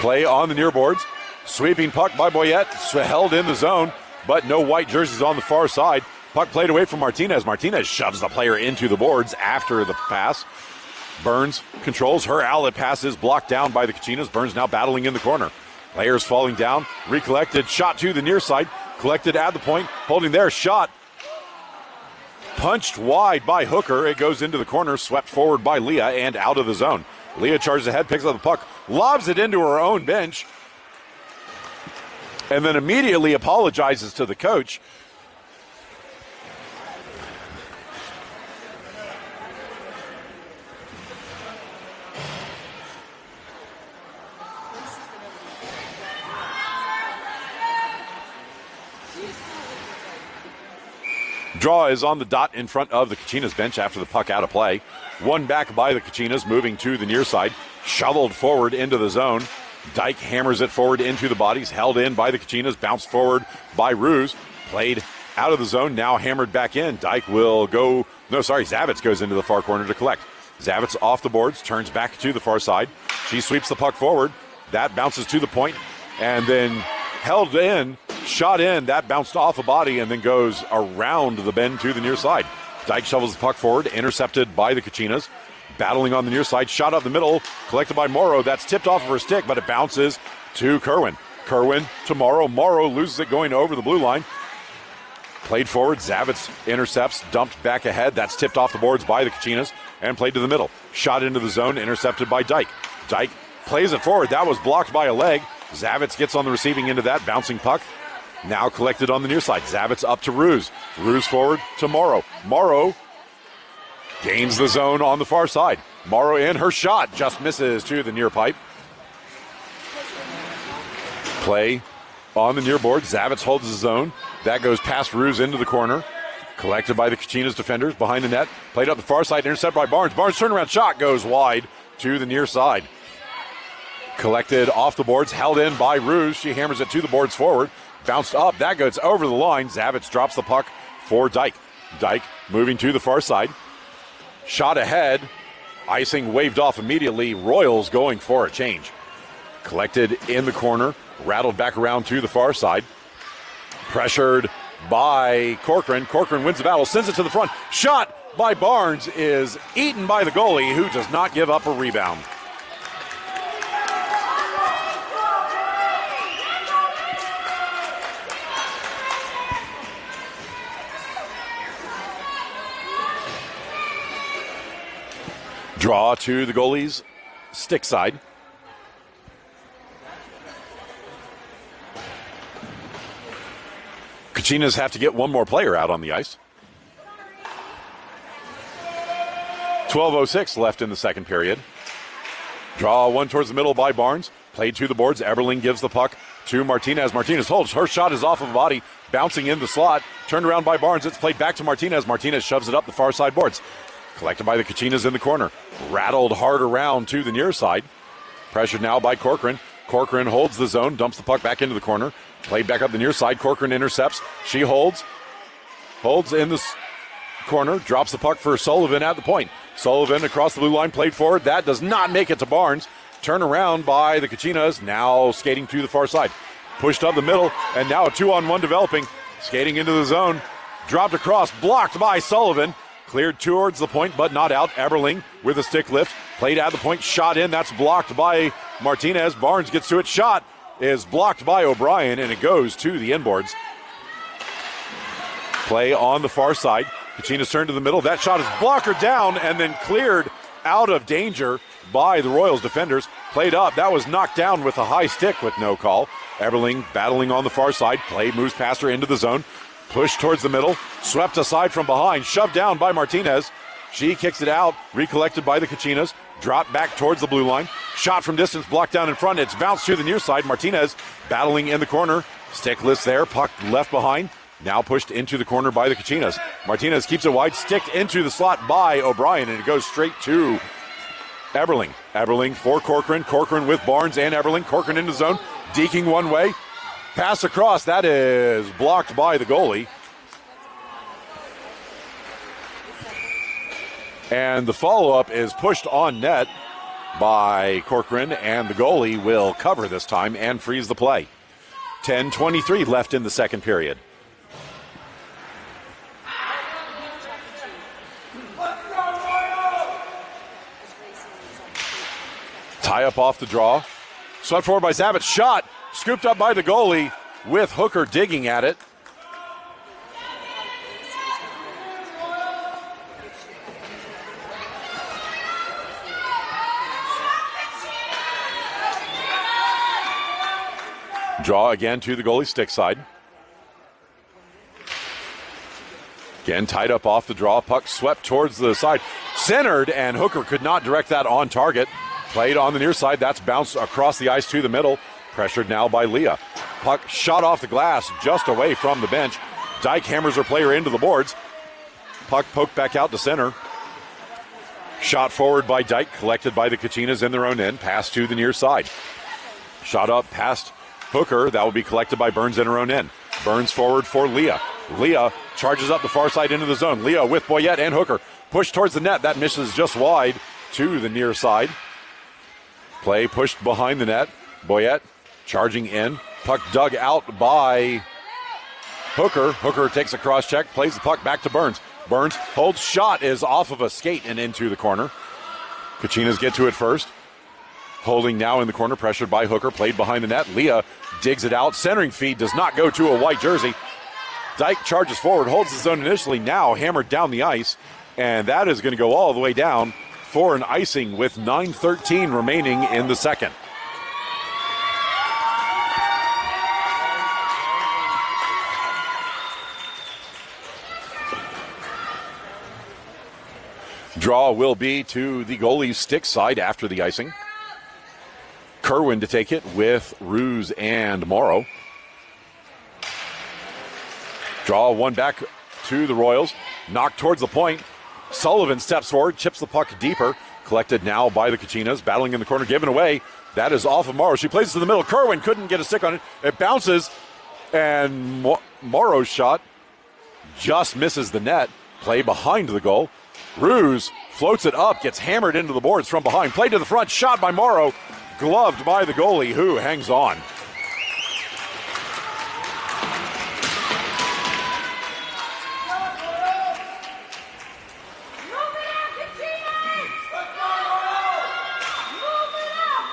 Play on the near boards. Sweeping puck by Boyette. Held in the zone, but no white jerseys on the far side. Puck played away from Martinez. Martinez shoves the player into the boards after the pass. Burns controls. Her outlet pass is blocked down by the Kachinas. Burns now battling in the corner. Players falling down. Recollected. Shot to the near side. Collected at the point. Holding there. Shot. Punched wide by Hooker. It goes into the corner. Swept forward by Leah and out of the zone. Leah charges ahead. Picks up the puck. Lobs it into her own bench. And then immediately apologizes to the coach. Draw is on the dot in front of the Kachinas bench after the puck out of play. One back by the Kachinas, moving to the near side. Shoveled forward into the zone. Dyke hammers it forward into the bodies. Held in by the Kachinas. Bounced forward by Ruse. Played out of the zone, now hammered back in. Dyke will go No, sorry, Zavitz goes into the far corner to collect. Zavitz off the boards, turns back to the far side. She sweeps the puck forward. That bounces to the point and then held in, shot in. That bounced off a body and then goes around the bend to the near side. Dyke shovels the puck forward, intercepted by the Kachinas. Battling on the near side, shot up the middle, collected by Morrow. That's tipped off of her stick, but it bounces to Kerwin. Kerwin to Morrow. Morrow loses it going over the blue line. Played forward, Zavitz intercepts, dumped back ahead. That's tipped off the boards by the Kachinas and played to the middle. Shot into the zone, intercepted by Dyke. Dyke plays it forward. That was blocked by a leg. Zavitz gets on the receiving end of that, bouncing puck. Now collected on the near side. Zavitz up to Ruse. Ruse forward to Morrow. Morrow gains the zone on the far side. Morrow in, her shot just misses to the near pipe. Play on the near board. Zavitz holds the zone. That goes past Ruse into the corner. Collected by the Kachinas defenders behind the net. Played up the far side, intercepted by Barnes. Barnes' turnaround shot goes wide to the near side. Collected off the boards, held in by Ruse. She hammers it to the boards forward. Bounced up, that goes over the line. Zavitz drops the puck for Dyke. Dyke moving to the far side. Shot ahead. Icing waved off immediately. Royals going for a change. Collected in the corner. Rattled back around to the far side. Pressured by Corcoran. Corcoran wins the battle, sends it to the front. Shot by Barnes is eaten by the goalie, who does not give up a rebound. Draw to the goalie's stick side. Kachinas have to get one more player out on the ice. 12:06 left in the second period. Draw one towards the middle by Barnes. Played to the boards. Eberling gives the puck to Martinez. Martinez holds. Her shot is off of a body, bouncing in the slot. Turned around by Barnes. It's played back to Martinez. Martinez shoves it up the far side boards. Collected by the Kachinas in the corner. Rattled hard around to the near side. Pressured now by Corcoran. Corcoran holds the zone, dumps the puck back into the corner. Played back up the near side. Corcoran intercepts. She holds. Holds in the corner. Drops the puck for Sullivan at the point. Sullivan across the blue line. Played forward. That does not make it to Barnes. Turn around by the Kachinas. Now skating to the far side. Pushed up the middle. And now a 2-on-1 developing. Skating into the zone. Dropped across. Blocked by Sullivan. Cleared towards the point, but not out. Eberling with a stick lift. Played at the point, shot in. That's blocked by Martinez. Barnes gets to it. Shot is blocked by O'Brien, and it goes to the inboards. Play on the far side. Kachinas turn to the middle. That shot is blocker down and then cleared out of danger by the Royals defenders. Played up. That was knocked down with a high stick with no call. Eberling battling on the far side. Play moves past her into the zone. Pushed towards the middle, swept aside from behind, shoved down by Martinez. She kicks it out, recollected by the Kachinas, dropped back towards the blue line. Shot from distance, blocked down in front. It's bounced to the near side. Martinez battling in the corner. Stickless there, puck left behind. Now pushed into the corner by the Kachinas. Martinez keeps it wide, sticked into the slot by O'Brien, and it goes straight to Eberling. Eberling for Corcoran. Corcoran with Barnes and Eberling. Corcoran in the zone, deking one way. Pass across, that is blocked by the goalie. And the follow-up is pushed on net by Corcoran, and the goalie will cover this time and freeze the play. 10:23 left in the second period. Tie up off the draw. Swept forward by Zavitz. Shot. Scooped up by the goalie with Hooker digging at it. Draw again to the goalie stick side. Again tied up off the draw. Puck swept towards the side. Centered, and Hooker could not direct that on target. Played on the near side. That's bounced across the ice to the middle. Pressured now by Leah. Puck shot off the glass just away from the bench. Dyke hammers her player into the boards. Puck poked back out to center. Shot forward by Dyke, collected by the Kachinas in their own end. Pass to the near side. Shot up past Hooker. That will be collected by Burns in her own end. Burns forward for Leah. Leah charges up the far side into the zone. Leah with Boyette and Hooker. Push towards the net. That misses just wide to the near side. Play pushed behind the net. Boyette charging in. Puck dug out by Hooker. Hooker takes a cross check, plays the puck back to Burns. Burns holds, shot is off of a skate and into the corner. Kachinas get to it first. Holding now in the corner, pressured by Hooker, played behind the net. Leah digs it out. Centering feed does not go to a white jersey. Dyke charges forward, holds the zone initially, now hammered down the ice. And that is going to go all the way down for an icing with 9:13 remaining in the second. Draw will be to the goalie's stick side after the icing. Kerwin to take it with Ruse and Morrow. Draw one back to the Royals. Knocked towards the point. Sullivan steps forward, chips the puck deeper. Collected now by the Kachinas. Battling in the corner, given away. That is off of Morrow. She plays it to the middle. Kerwin couldn't get a stick on it. It bounces, and Morrow's shot just misses the net. Play behind the goal. Ruse floats it up, gets hammered into the boards from behind. Play to the front, shot by Morrow. Gloved by the goalie, who hangs on.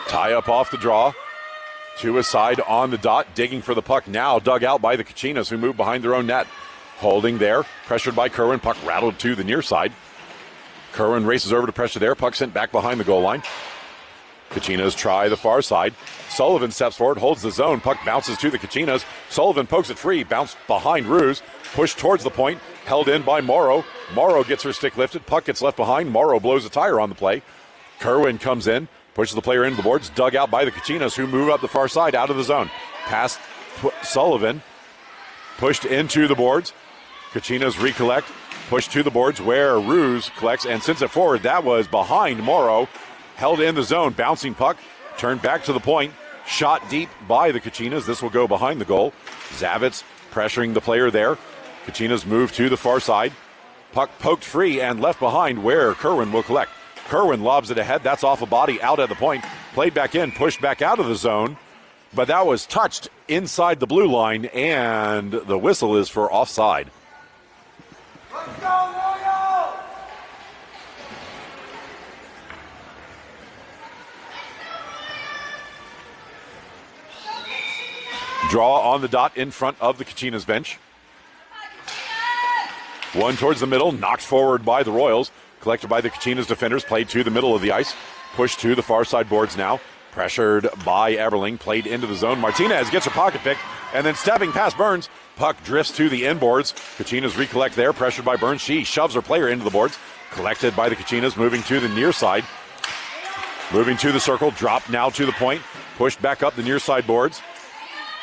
Tie up off the draw. To his side on the dot, digging for the puck now. Dug out by the Kachinas, who move behind their own net. Holding there, pressured by Kerwin. Puck rattled to the near side. Kerwin races over to pressure there. Puck sent back behind the goal line. Kachinas try the far side. Sullivan steps forward, holds the zone. Puck bounces to the Kachinas. Sullivan pokes it free, bounced behind Ruse. Pushed towards the point, held in by Morrow. Morrow gets her stick lifted. Puck gets left behind. Morrow blows a tire on the play. Kerwin comes in, pushes the player into the boards. Dug out by the Kachinas, who move up the far side out of the zone. Past Sullivan. Pushed into the boards. Kachinas recollect. Pushed to the boards where Ruse collects and sends it forward. That was behind Morrow. Held in the zone. Bouncing puck. Turned back to the point. Shot deep by the Kachinas. This will go behind the goal. Zavitz pressuring the player there. Kachinas move to the far side. Puck poked free and left behind where Kerwin will collect. Kerwin lobs it ahead. That's off a body out at the point. Played back in. Pushed back out of the zone. But that was touched inside the blue line. And the whistle is for offside. Let's go, Royal! Draw on the dot in front of the Kachinas bench. One towards the middle, knocked forward by the Royals. Collected by the Kachinas defenders, played to the middle of the ice. Pushed to the far side boards now. Pressured by Eberling, played into the zone. Martinez gets her pocket pick, and then stepping past Burns. Puck drifts to the inboards. Kachinas recollect there, pressured by Burns. She shoves her player into the boards. Collected by the Kachinas, moving to the near side. Moving to the circle, dropped now to the point. Pushed back up the near side boards.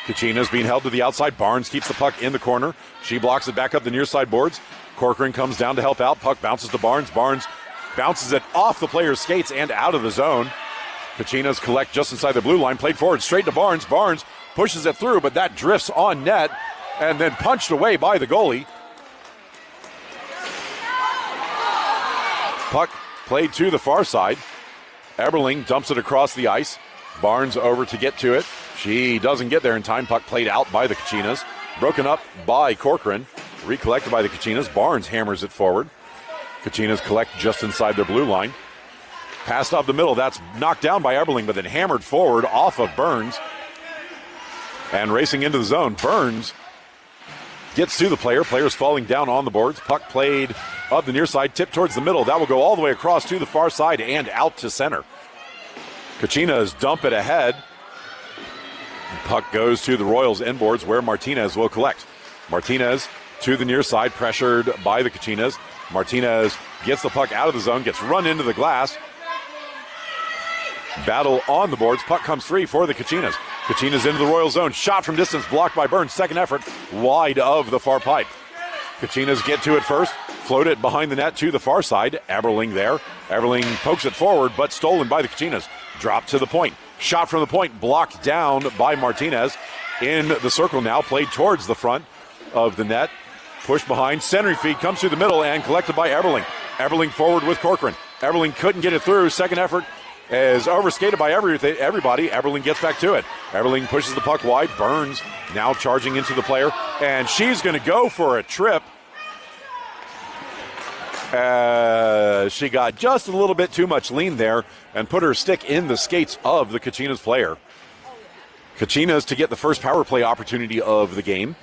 Kachinas being held to the outside. Barnes keeps the puck in the corner. She blocks it back up the near side boards. Corcoran comes down to help out. Puck bounces to Barnes. Barnes bounces it off the player's skates and out of the zone. Kachinas collect just inside the blue line. Played forward straight to Barnes. Barnes pushes it through, but that drifts on net and then punched away by the goalie. Puck played to the far side. Eberling dumps it across the ice. Barnes over to get to it. She doesn't get there in time. Puck played out by the Kachinas. Broken up by Corcoran. Recollected by the Kachinas. Barnes hammers it forward. Kachinas collect just inside their blue line. Passed up the middle. That's knocked down by Eberling, but then hammered forward off of Burns. And racing into the zone. Burns gets to the player. Player's falling down on the boards. Puck played up the near side. Tipped towards the middle. That will go all the way across to the far side and out to center. Kachinas dump it ahead. Puck goes to the Royals inboards where Martinez will collect. Martinez to the near side, pressured by the Kachinas. Martinez gets the puck out of the zone, gets run into the glass. Battle on the boards. Puck comes free for the Kachinas. Kachinas into the Royal zone. Shot from distance, blocked by Burns. Second effort, wide of the far pipe. Kachinas get to it first. Float it behind the net to the far side. Eberling there. Eberling pokes it forward, but stolen by the Kachinas. Dropped to the point. Shot from the point, blocked down by Martinez. In the circle now, played towards the front of the net. Push behind, centering feed comes through the middle and collected by Eberling. Eberling forward with Corcoran. Eberling couldn't get it through. Second effort is overskated by everybody. Eberling gets back to it. Eberling pushes the puck wide. Burns now charging into the player, and she's going to go for a trip. She got just a little bit too much lean there and put her stick in the skates of the Kachinas player. Kachinas to get the first power play opportunity of the game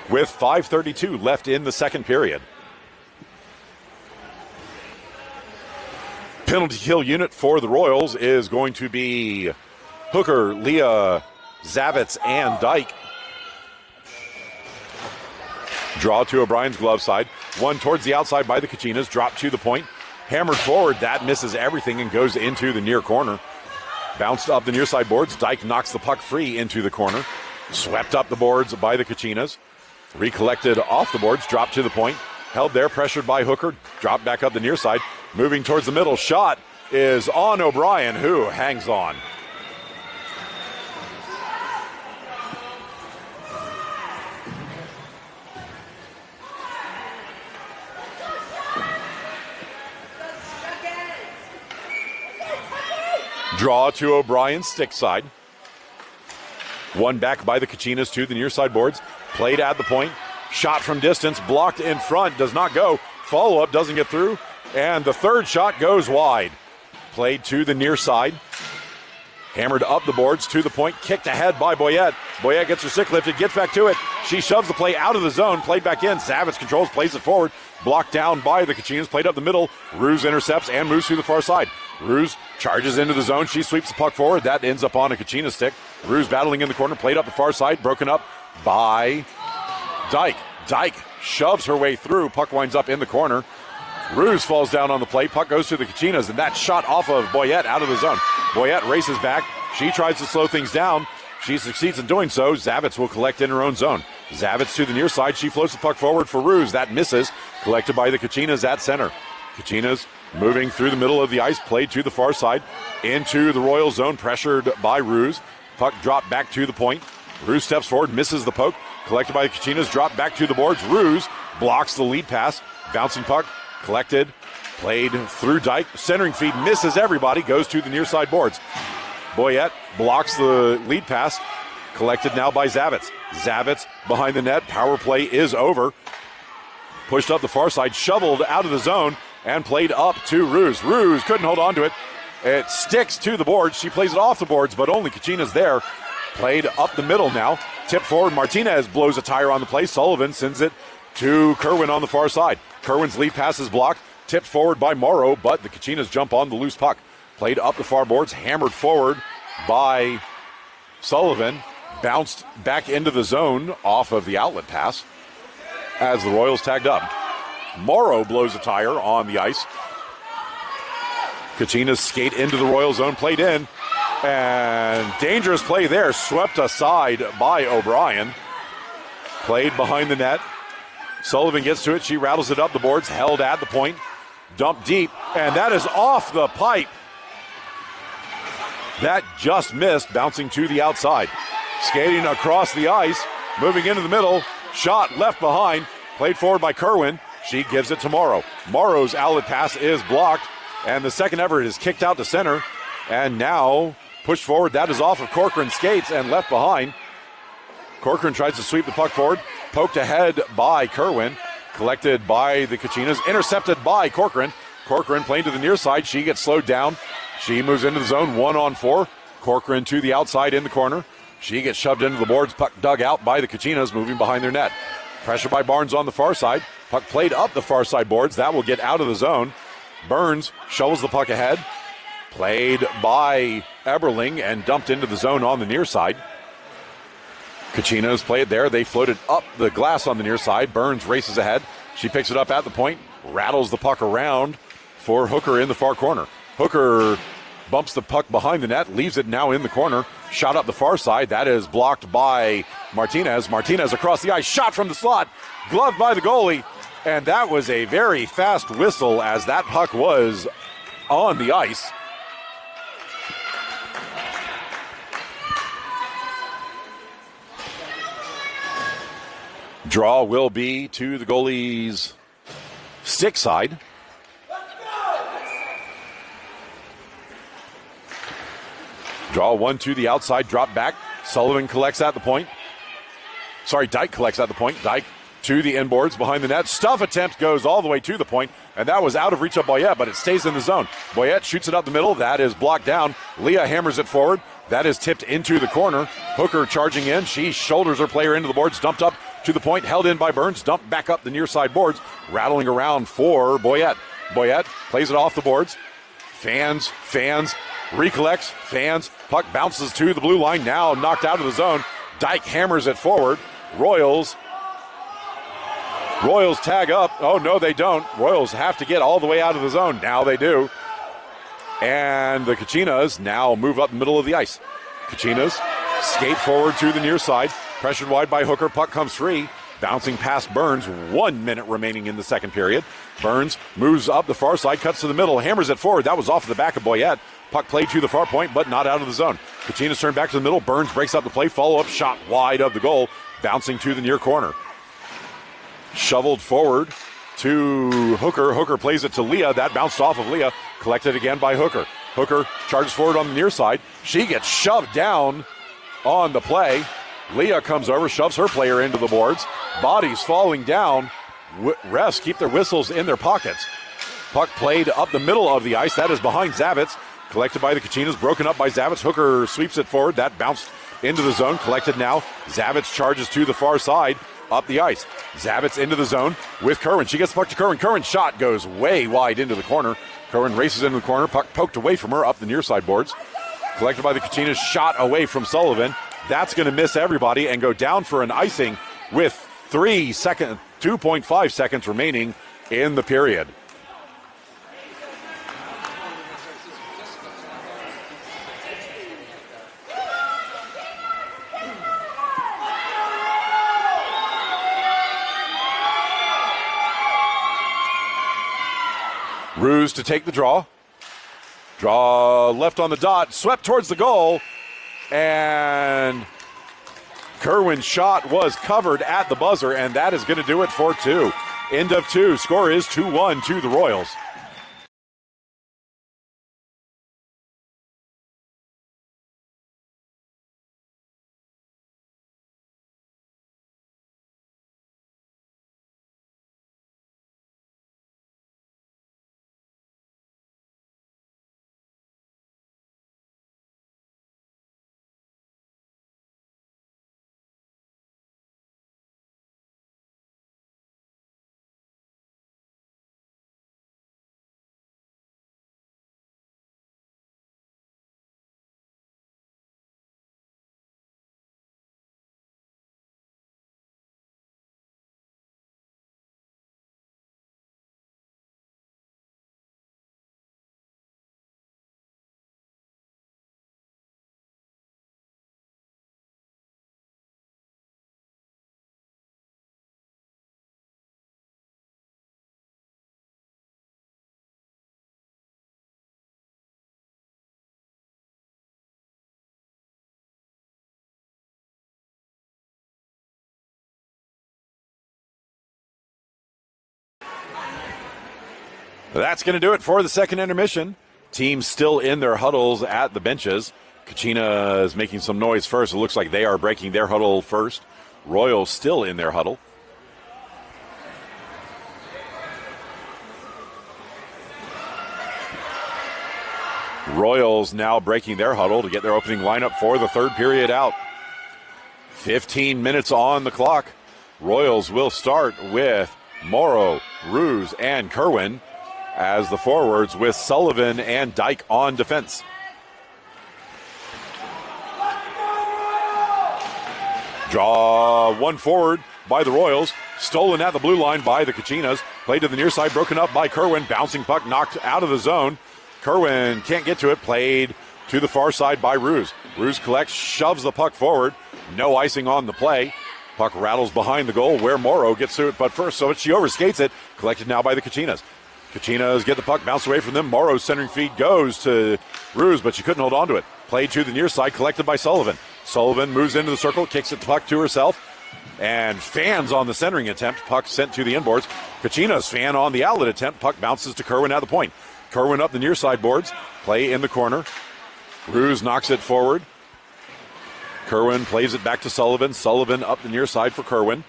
with 5:32 left in the second period. Penalty kill unit for the Royals is going to be Hooker, Leah, Zavitz, and Dyke. Draw to O'Brien's glove side. One towards the outside by the Kachinas. Drop to the point. Hammered forward. That misses everything and goes into the near corner. Bounced up the near side boards. Dyke knocks the puck free into the corner. Swept up the boards by the Kachinas. Recollected off the boards. Dropped to the point. Held there. Pressured by Hooker. Dropped back up the near side. Moving towards the middle. Shot is on O'Brien, who hangs on. Draw to O'Brien's stick side. One back by the Kachinas to the near side boards. Played at the point. Shot from distance. Blocked in front. Does not go. Follow-up doesn't get through. And the third shot goes wide. Played to the near side. Hammered up the boards to the point. Kicked ahead by Boyette. Boyette gets her stick lifted. Gets back to it. She shoves the play out of the zone. Played back in. Zavitz controls. Plays it forward. Blocked down by the Kachinas. Played up the middle. Ruse intercepts and moves to the far side. Ruse charges into the zone. She sweeps the puck forward. That ends up on a Kachina stick. Ruse battling in the corner. Played up the far side. Broken up by Dyke. Dyke shoves her way through. Puck winds up in the corner. Ruse falls down on the play. Puck goes to the Kachinas, and that shot off of Boyette out of the zone. Boyette races back. She tries to slow things down. She succeeds in doing so. Zavitz will collect in her own zone. Zavitz to the near side. She floats the puck forward for Ruse. That misses. Collected by the Kachinas at center. Kachinas moving through the middle of the ice. Played to the far side. Into the Royal zone. Pressured by Ruse. Puck dropped back to the point. Ruse steps forward. Misses the poke. Collected by the Kachinas. Dropped back to the boards. Ruse blocks the lead pass. Bouncing puck. Collected. Played through Dyke. Centering feed. Misses everybody. Goes to the near side boards. Boyette blocks the lead pass. Collected now by Zavitz. Zavitz behind the net. Power play is over. Pushed up the far side. Shoveled out of the zone. And played up to Ruse. Ruse couldn't hold on to it. It sticks to the boards. She plays it off the boards, but only Kachina's there. Played up the middle now. Tip forward. Martinez blows a tire on the play. Sullivan sends it to Kerwin on the far side. Kerwin's lead pass is blocked. Tipped forward by Morrow, but the Kachinas jump on the loose puck. Played up the far boards. Hammered forward by Sullivan. Bounced back into the zone off of the outlet pass as the Royals tagged up. Morrow blows a tire on the ice. Kachinas skate into the Royal zone. Played in. And dangerous play there. Swept aside by O'Brien. Played behind the net. Sullivan gets to it. She rattles it up the boards. Held at the point. Dumped deep. And that is off the pipe. That just missed. Bouncing to the outside. Skating across the ice. Moving into the middle. Shot left behind. Played forward by Kerwin. She gives it to Morrow. Morrow's outlet pass is blocked. And the second effort is kicked out to center. And now pushed forward. That is off of Corcoran's skates and left behind. Corcoran tries to sweep the puck forward. Poked ahead by Kerwin. Collected by the Kachinas. Intercepted by Corcoran. Corcoran playing to the near side. She gets slowed down. She moves into the zone 1-on-4. Corcoran to the outside in the corner. She gets shoved into the boards. Puck dug out by the Kachinas moving behind their net. Pressure by Barnes on the far side. Puck played up the far side boards. That will get out of the zone. Burns shovels the puck ahead. Played by Eberling and dumped into the zone on the near side. Kachinas play it there. They floated up the glass on the near side. Burns races ahead. She picks it up at the point. Rattles the puck around for Hooker in the far corner. Hooker bumps the puck behind the net. Leaves it now in the corner. Shot up the far side. That is blocked by Martinez. Martinez across the ice. Shot from the slot. Gloved by the goalie. And that was a very fast whistle as that puck was on the ice. Draw will be to the goalie's stick side. Draw one to the outside, drop back. Sullivan collects at the point. Dyke collects at the point. Dyke to the inboards behind the net. Stuff attempt goes all the way to the point, and that was out of reach of Boyette, but it stays in the zone. Boyette shoots it up the middle. That is blocked down. Leah hammers it forward. That is tipped into the corner. Hooker charging in. She shoulders her player into the boards, dumped up to the point, held in by Burns, dumped back up the near side boards, rattling around for Boyette. Boyette plays it off the boards. Fans, recollects, fans. Puck bounces to the blue line, now knocked out of the zone. Dyke hammers it forward. Royals tag up. Oh, no, they don't. Royals have to get all the way out of the zone. Now they do. And the Kachinas now move up the middle of the ice. Kachinas skate forward to the near side. Pressured wide by Hooker. Puck comes free. Bouncing past Burns. 1 minute remaining in the second period. Burns moves up the far side, cuts to the middle, hammers it forward. That was off the back of Boyette. Puck played to the far point, but not out of the zone. Kachinas turn back to the middle. Burns breaks up the play. Follow-up shot wide of the goal. Bouncing to the near corner. Shoveled forward to Hooker. Hooker plays it to Leah. That bounced off of Leah. Collected again by Hooker. Hooker charges forward on the near side. She gets shoved down on the play. Leah comes over, shoves her player into the boards. Bodies falling down. Refs keep their whistles in their pockets. Puck played up the middle of the ice. That is behind Zavitz. Collected by the Kachinas, broken up by Zavitz. Hooker sweeps it forward. That bounced into the zone. Collected now. Zavitz charges to the far side. Up the ice. Zavitz into the zone with Kerwin. She gets the puck to Kerwin. Kerwin's shot goes way wide into the corner. Kerwin races into the corner. Puck poked away from her up the near side boards. Collected by the Kachinas. Shot away from Sullivan. That's going to miss everybody and go down for an icing with 2.5 seconds remaining in the period. Ruse to take the draw. Draw left on the dot, swept towards the goal, and Kerwin's shot was covered at the buzzer, and that is going to do it for two. End of two. Score is 2-1 to the Royals. That's going to do it for the second intermission. Teams still in their huddles at the benches. Kachina is making some noise first. It looks like they are breaking their huddle first. Royals still in their huddle. Royals now breaking their huddle to get their opening lineup for the third period out. 15 minutes on the clock. Royals will start with Morrow, Ruse, and Kerwin as the forwards, with Sullivan and Dyke on defense. Draw one forward by the Royals. Stolen at the blue line by the Kachinas. Played to the near side, broken up by Kerwin. Bouncing puck knocked out of the zone. Kerwin can't get to it. Played to the far side by Ruse. Ruse collects, shoves the puck forward. No icing on the play. Puck rattles behind the goal where Morrow gets to it, but first, so she overskates it. Collected now by the Kachinas. Kachinas get the puck, bounce away from them. Morrow's centering feed goes to Ruse, but she couldn't hold on to it. Played to the near side, collected by Sullivan. Sullivan moves into the circle, kicks it the puck to herself, and fans on the centering attempt. Puck sent to the inboards. Kachinas fan on the outlet attempt. Puck bounces to Kerwin at the point. Kerwin up the near side boards. Play in the corner. Ruse knocks it forward. Kerwin plays it back to Sullivan. Sullivan up the near side for Kerwin.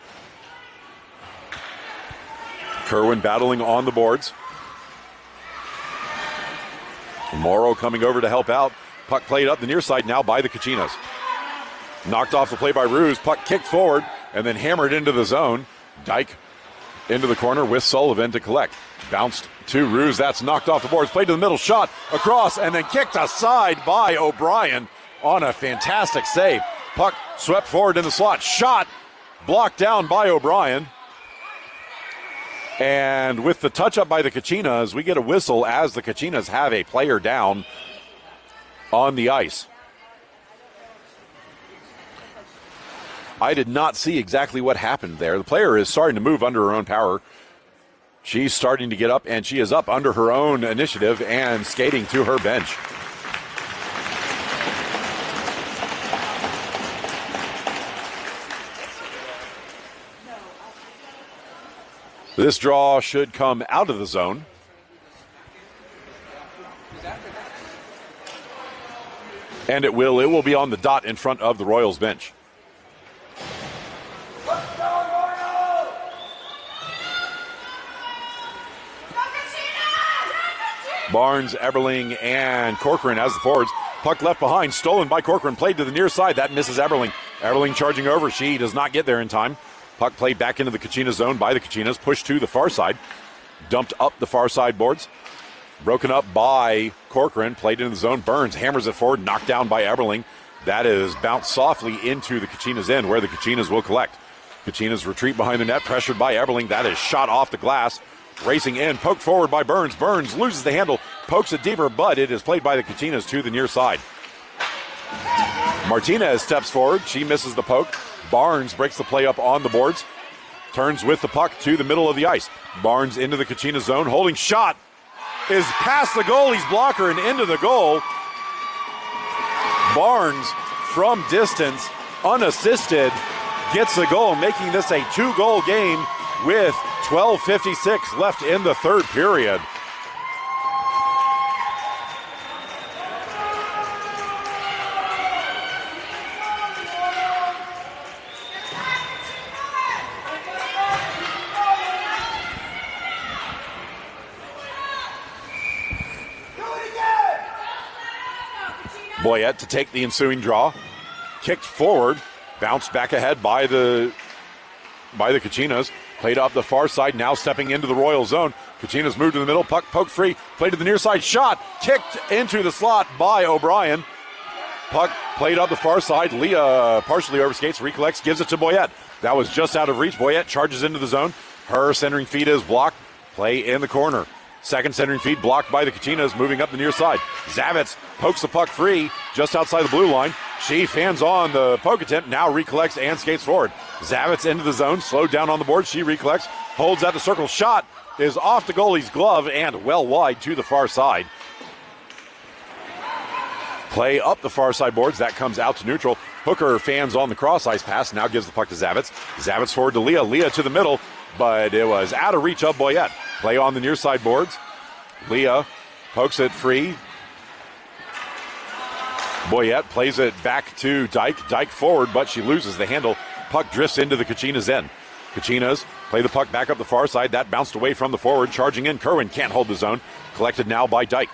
Kerwin battling on the boards. Morrow coming over to help out. Puck played up the near side now by the Kachinas. Knocked off the play by Ruse. Puck kicked forward and then hammered into the zone. Dyke into the corner with Sullivan to collect. Bounced to Ruse. That's knocked off the boards. Played to the middle. Shot across and then kicked aside by O'Brien on a fantastic save. Puck swept forward in the slot. Shot blocked down by O'Brien. And with the touch up by the Kachinas, we get a whistle as the Kachinas have a player down on the ice. I did not see exactly what happened there. The player is starting to move under her own power. She's starting to get up, and she is up under her own initiative and skating to her bench. This draw should come out of the zone. And it will. It will be on the dot in front of the Royals bench. Let's go, Royals! Barnes, Eberling, and Corcoran as the forwards. Puck left behind, stolen by Corcoran, played to the near side. That misses Eberling. Eberling charging over. She does not get there in time. Puck played back into the Kachinas zone by the Kachinas, pushed to the far side, dumped up the far side boards, broken up by Corcoran, played into the zone. Burns hammers it forward, knocked down by Eberling. That is bounced softly into the Kachinas end, where the Kachinas will collect. Kachinas retreat behind the net, pressured by Eberling. That is shot off the glass, racing in, poked forward by Burns. Burns loses the handle, pokes it deeper, but it is played by the Kachinas to the near side. Martinez steps forward. She misses the poke. Barnes breaks the play up on the boards. Turns with the puck to the middle of the ice. Barnes into the Kachinas zone. Holding shot is past the goalie's blocker and into the goal. Barnes from distance, unassisted, gets the goal, making this a 2-goal game with 12:56 left in the third period. Boyette to take the ensuing draw. Kicked forward. Bounced back ahead by the Kachinas. Played up the far side. Now stepping into the Royal zone. Kachinas moved to the middle. Puck poked free. Played to the near side. Shot. Kicked into the slot by O'Brien. Puck played up the far side. Leah partially overskates. Recollects. Gives it to Boyette. That was just out of reach. Boyette charges into the zone. Her centering feed is blocked. Play in the corner. Second centering feed blocked by the Kachinas, moving up the near side. Zavitz pokes the puck free just outside the blue line. She fans on the poke attempt, now recollects and skates forward. Zavitz into the zone, slowed down on the board. She recollects, holds at the circle. Shot is off the goalie's glove and well wide to the far side. Play up the far side boards. That comes out to neutral. Hooker fans on the cross ice pass, now gives the puck to Zavitz. Zavitz forward to Leah. Leah to the middle, but it was out of reach of Boyette. Play on the near side boards. Leah pokes it free. Boyette plays it back to Dyke. Dyke forward, but she loses the handle. Puck drifts into the Kachinas end. Kachinas play the puck back up the far side. That bounced away from the forward. Charging in. Kerwin can't hold the zone. Collected now by Dyke.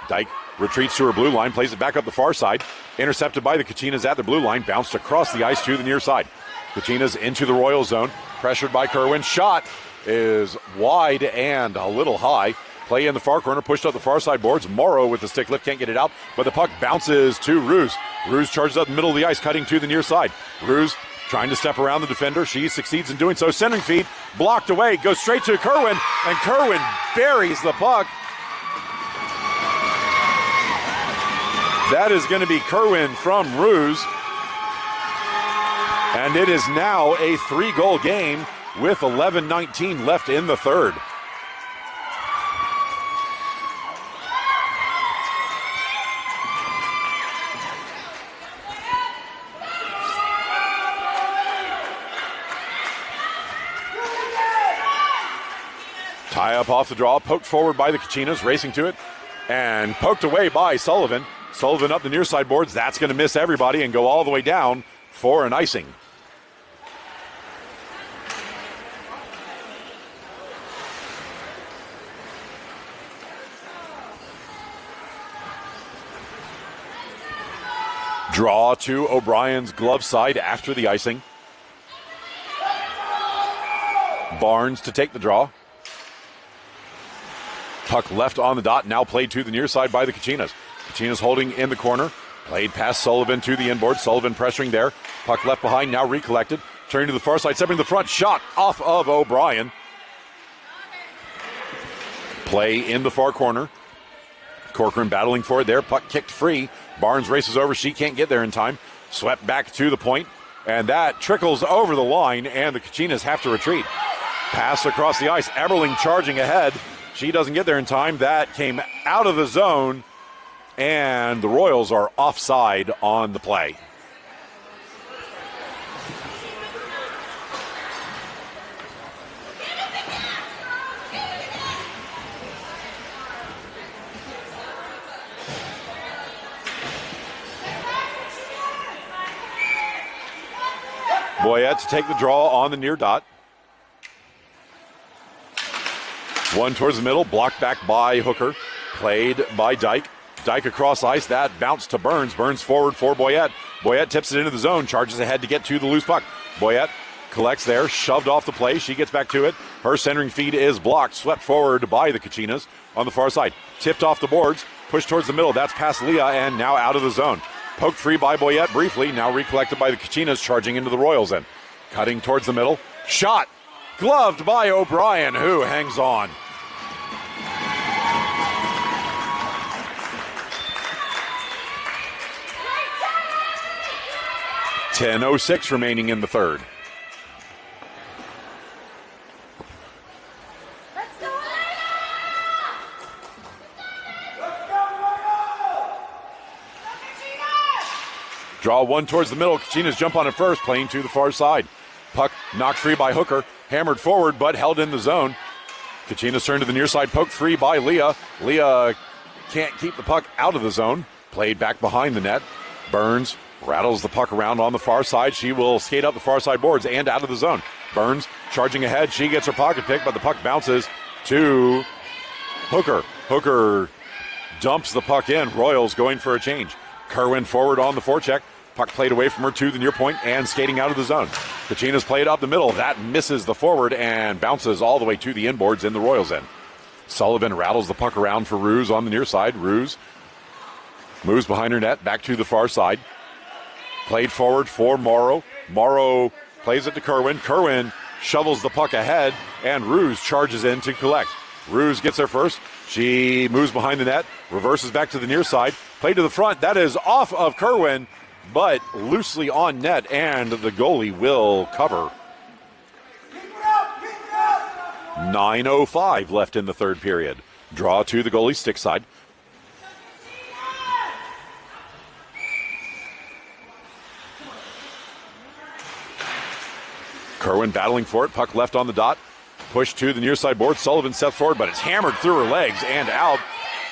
Dyke retreats to her blue line. Plays it back up the far side. Intercepted by the Kachinas at the blue line. Bounced across the ice to the near side. Kachinas into the Royal zone. Pressured by Kerwin. Shot is wide and a little high. Play in the far corner, pushed up the far side boards. Morrow with the stick lift, can't get it out, but the puck bounces to Ruse. Ruse charges up the middle of the ice, cutting to the near side. Ruse trying to step around the defender. She succeeds in doing so. Centering feed, blocked away, goes straight to Kerwin, and Kerwin buries the puck. That is going to be Kerwin from Ruse. And it is now a 3-goal game with 11:19 left in the third. High up off the draw, poked forward by the Kachinas, racing to it, and poked away by Sullivan. Sullivan up the near side boards. That's going to miss everybody and go all the way down for an icing. Draw to O'Brien's glove side after the icing. Barnes to take the draw. Puck left on the dot, now played to the near side by the Kachinas. Kachinas holding in the corner. Played past Sullivan to the inboard. Sullivan pressuring there. Puck left behind, now recollected. Turning to the far side, stepping to the front. Shot off of O'Brien. Play in the far corner. Corcoran battling for it there. Puck kicked free. Barnes races over. She can't get there in time. Swept back to the point. And that trickles over the line, and the Kachinas have to retreat. Pass across the ice. Eberling charging ahead. She doesn't get there in time. That came out of the zone, and the Royals are offside on the play. Boyette to take the draw on the near dot. One towards the middle, blocked back by Hooker. Played by Dyke. Dyke across ice, that bounced to Burns. Burns forward for Boyette. Boyette tips it into the zone, charges ahead to get to the loose puck. Boyette collects there, shoved off the play. She gets back to it. Her centering feed is blocked, swept forward by the Kachinas on the far side. Tipped off the boards, pushed towards the middle. That's past Leah and now out of the zone. Poked free by Boyette briefly, now recollected by the Kachinas, charging into the Royals end. Cutting towards the middle. Shot! Gloved by O'Brien, who hangs on. .10:06 remaining in the third. Draw one towards the middle. Kachinas jump on it first, playing to the far side. Puck knocked free by Hooker. Hammered forward, but held in the zone. Kachinas turn to the near side, poked free by Leah. Leah can't keep the puck out of the zone. Played back behind the net. Burns rattles the puck around on the far side. She will skate up the far side boards and out of the zone. Burns charging ahead. She gets her pocket pick, but the puck bounces to Hooker. Hooker dumps the puck in. Royals going for a change. Kerwin forward on the forecheck. Puck played away from her to the near point and skating out of the zone. Kachinas played up the middle. That misses the forward and bounces all the way to the inboards in the Royals' end. Sullivan rattles the puck around for Ruse on the near side. Ruse moves behind her net, back to the far side. Played forward for Morrow. Morrow plays it to Kerwin. Kerwin shovels the puck ahead, and Ruse charges in to collect. Ruse gets there first. She moves behind the net, reverses back to the near side. Played to the front. That is off of Kerwin, but loosely on net, and the goalie will cover. 9:05 left in the third period. Draw to the goalie stick side. Kerwin battling for it. Puck left on the dot. Pushed to the near side board. Sullivan steps forward, but it's hammered through her legs and out.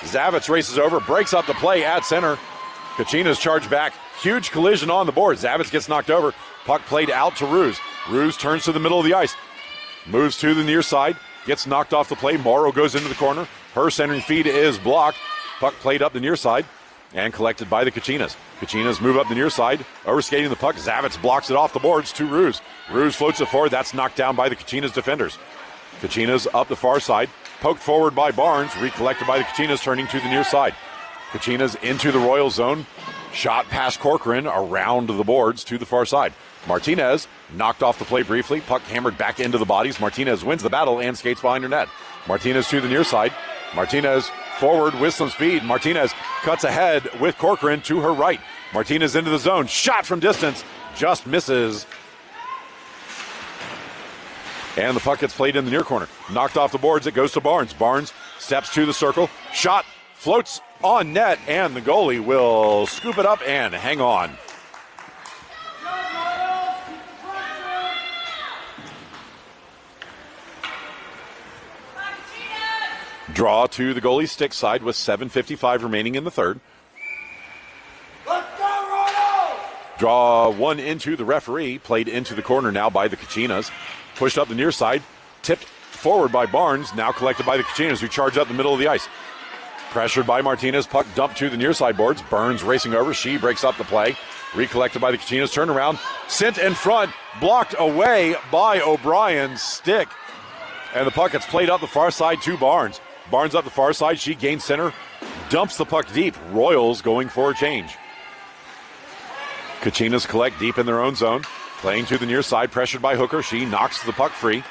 Zavitz races over, breaks up the play at center. Kachinas charge back. Huge collision on the board. Zavitz gets knocked over. Puck played out to Ruse. Ruse turns to the middle of the ice. Moves to the near side. Gets knocked off the play. Morrow goes into the corner. Her centering feed is blocked. Puck played up the near side and collected by the Kachinas. Kachinas move up the near side, overskating the puck. Zavitz blocks it off the boards to Ruse. Ruse floats it forward. That's knocked down by the Kachinas defenders. Kachinas up the far side, poked forward by Barnes, recollected by the Kachinas, turning to the near side. Kachinas into the Royal zone, shot past Corcoran, around the boards to the far side. Martinez knocked off the play briefly, puck hammered back into the bodies. Martinez wins the battle and skates behind her net. Martinez to the near side. Martinez forward with some speed. Martinez cuts ahead with Corcoran to her right. Martinez into the zone, shot from distance, just misses. And the puck gets played in the near corner. Knocked off the boards, it goes to Barnes. Barnes steps to the circle, shot, floats on net, and the goalie will scoop it up and hang on. Draw to the goalie's stick side with 7:55 remaining in the third. Let's go, Royals! Draw one into the referee, played into the corner now by the Kachinas. Pushed up the near side, tipped forward by Barnes, now collected by the Kachinas, who charge up the middle of the ice. Pressured by Martinez, puck dumped to the near side boards. Burns racing over, she breaks up the play. Recollected by the Kachinas, turnaround, sent in front, blocked away by O'Brien's stick. And the puck gets played up the far side to Barnes. Barnes up the far side, she gains center, dumps the puck deep. Royals going for a change. Kachinas collect deep in their own zone. Playing to the near side, pressured by Hooker. She knocks the puck free.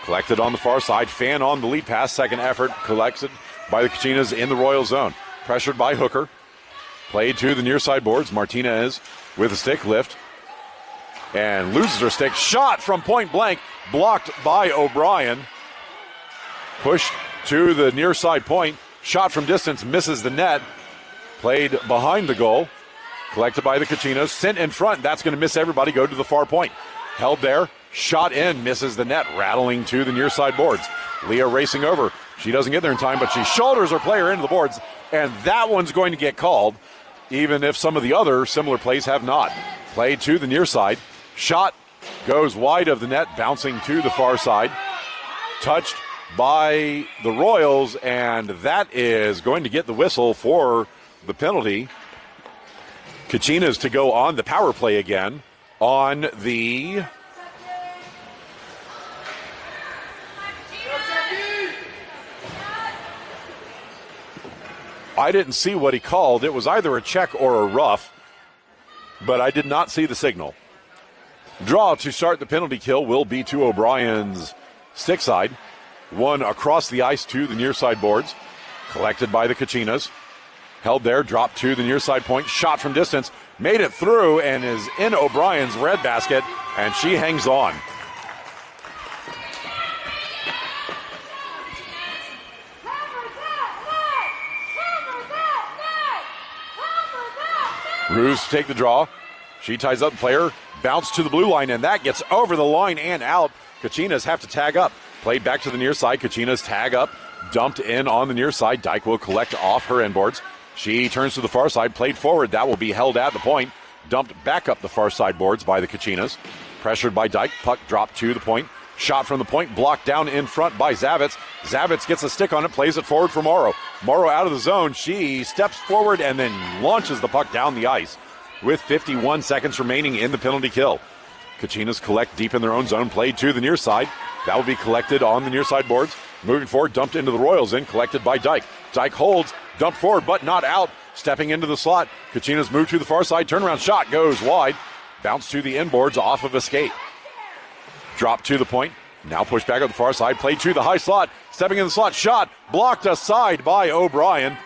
Collected on the far side, Fan on the lead pass. Second effort, collected by the Kachinas in the Royal zone. Pressured by Hooker. Played to the near side boards. Martinez with a stick lift. And loses her stick. Shot from point blank. Blocked by O'Brien. Pushed to the near side point. Shot from distance. Misses the net. Played behind the goal. Collected by the Kachinas. Sent in front. That's going to miss everybody. Go to the far point. Held there. Shot in. Misses the net. Rattling to the near side boards. Leah racing over. She doesn't get there in time, but she shoulders her player into the boards. And that one's going to get called, even if some of the other similar plays have not. Played to the near side. Shot goes wide of the net, bouncing to the far side. Touched by the Royals, and that is going to get the whistle for the penalty. Kachinas to go on the power play again on the I didn't see what he called. It was either a check or a rough, but I did not see the signal. Draw to start the penalty kill will be to O'Brien's stick side. One across the ice to the near side boards. Collected by the Kachinas. Held there, dropped to the near side point. Shot from distance. Made it through and is in O'Brien's red basket, and she hangs on. Ruse to take the draw. She ties up the player, bounce to the blue line, and that gets over the line and out. Kachinas have to tag up. Played back to the near side. Kachinas tag up, dumped in on the near side. Dyke will collect off her inboards. She turns to the far side, played forward. That will be held at the point. Dumped back up the far side boards by the Kachinas. Pressured by Dyke. Puck dropped to the point. Shot from the point, blocked down in front by Zavitz. Zavitz gets a stick on it, plays it forward for Morrow. Morrow out of the zone. She steps forward and then launches the puck down the ice with 51 seconds remaining in the penalty kill. Kachinas collect deep in their own zone, played to the near side. That will be collected on the near side boards. Moving forward, dumped into the Royals in, collected by Dyke. Dyke holds, dumped forward, but not out. Stepping into the slot. Kachinas move to the far side, turnaround shot goes wide. Bounce to the inboards off of a skate. Drop to the point. Now pushed back on the far side. Played to the high slot. Stepping in the slot. Shot. Blocked aside by O'Brien.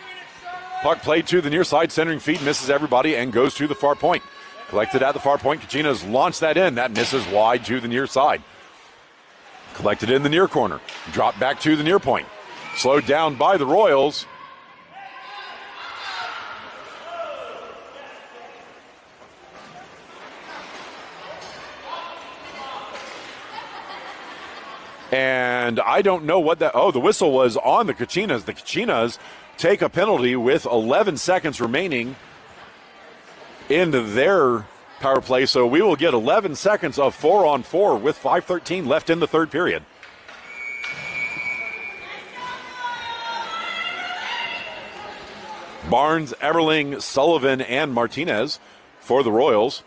Puck played to the near side. Centering feed. Misses everybody and goes to the far point. Collected at the far point. Kachinas launched that in. That misses wide to the near side. Collected in the near corner. Dropped back to the near point. Slowed down by the Royals. And I don't know what that... Oh, the whistle was on the Kachinas. The Kachinas take a penalty with 11 seconds remaining into their power play. So we will get 11 seconds of 4-on-4 with 5:13 left in the third period. Barnes, Everling, Sullivan, and Martinez for the Royals.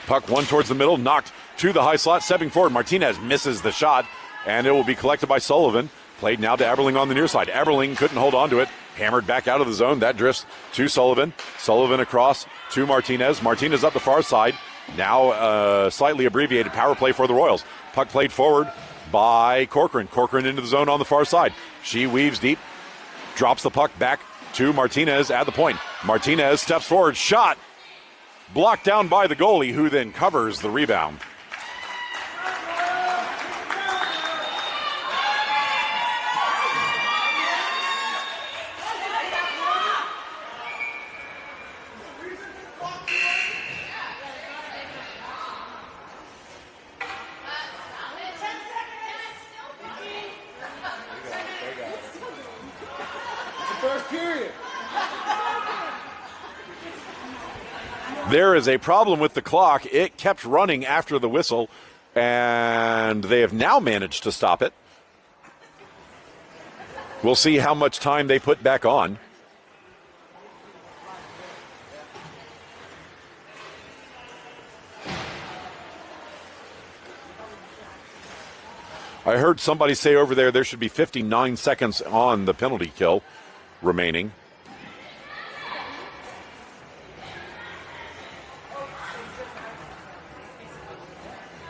Puck one towards the middle, knocked to the high slot, stepping forward. Martinez misses the shot, and it will be collected by Sullivan. Played now to Everling on the near side. Everling couldn't hold on to it. Hammered back out of the zone. That drifts to Sullivan. Sullivan across to Martinez. Martinez up the far side. Now slightly abbreviated power play for the Royals. Puck played forward by Corcoran. Corcoran into the zone on the far side. She weaves deep. Drops the puck back to Martinez at the point. Martinez steps forward. Shot. Blocked down by the goalie, who then covers the rebound. There is a problem with the clock. It kept running after the whistle, and they have now managed to stop it. We'll see how much time they put back on. I heard somebody say over there should be 59 seconds on the penalty kill remaining.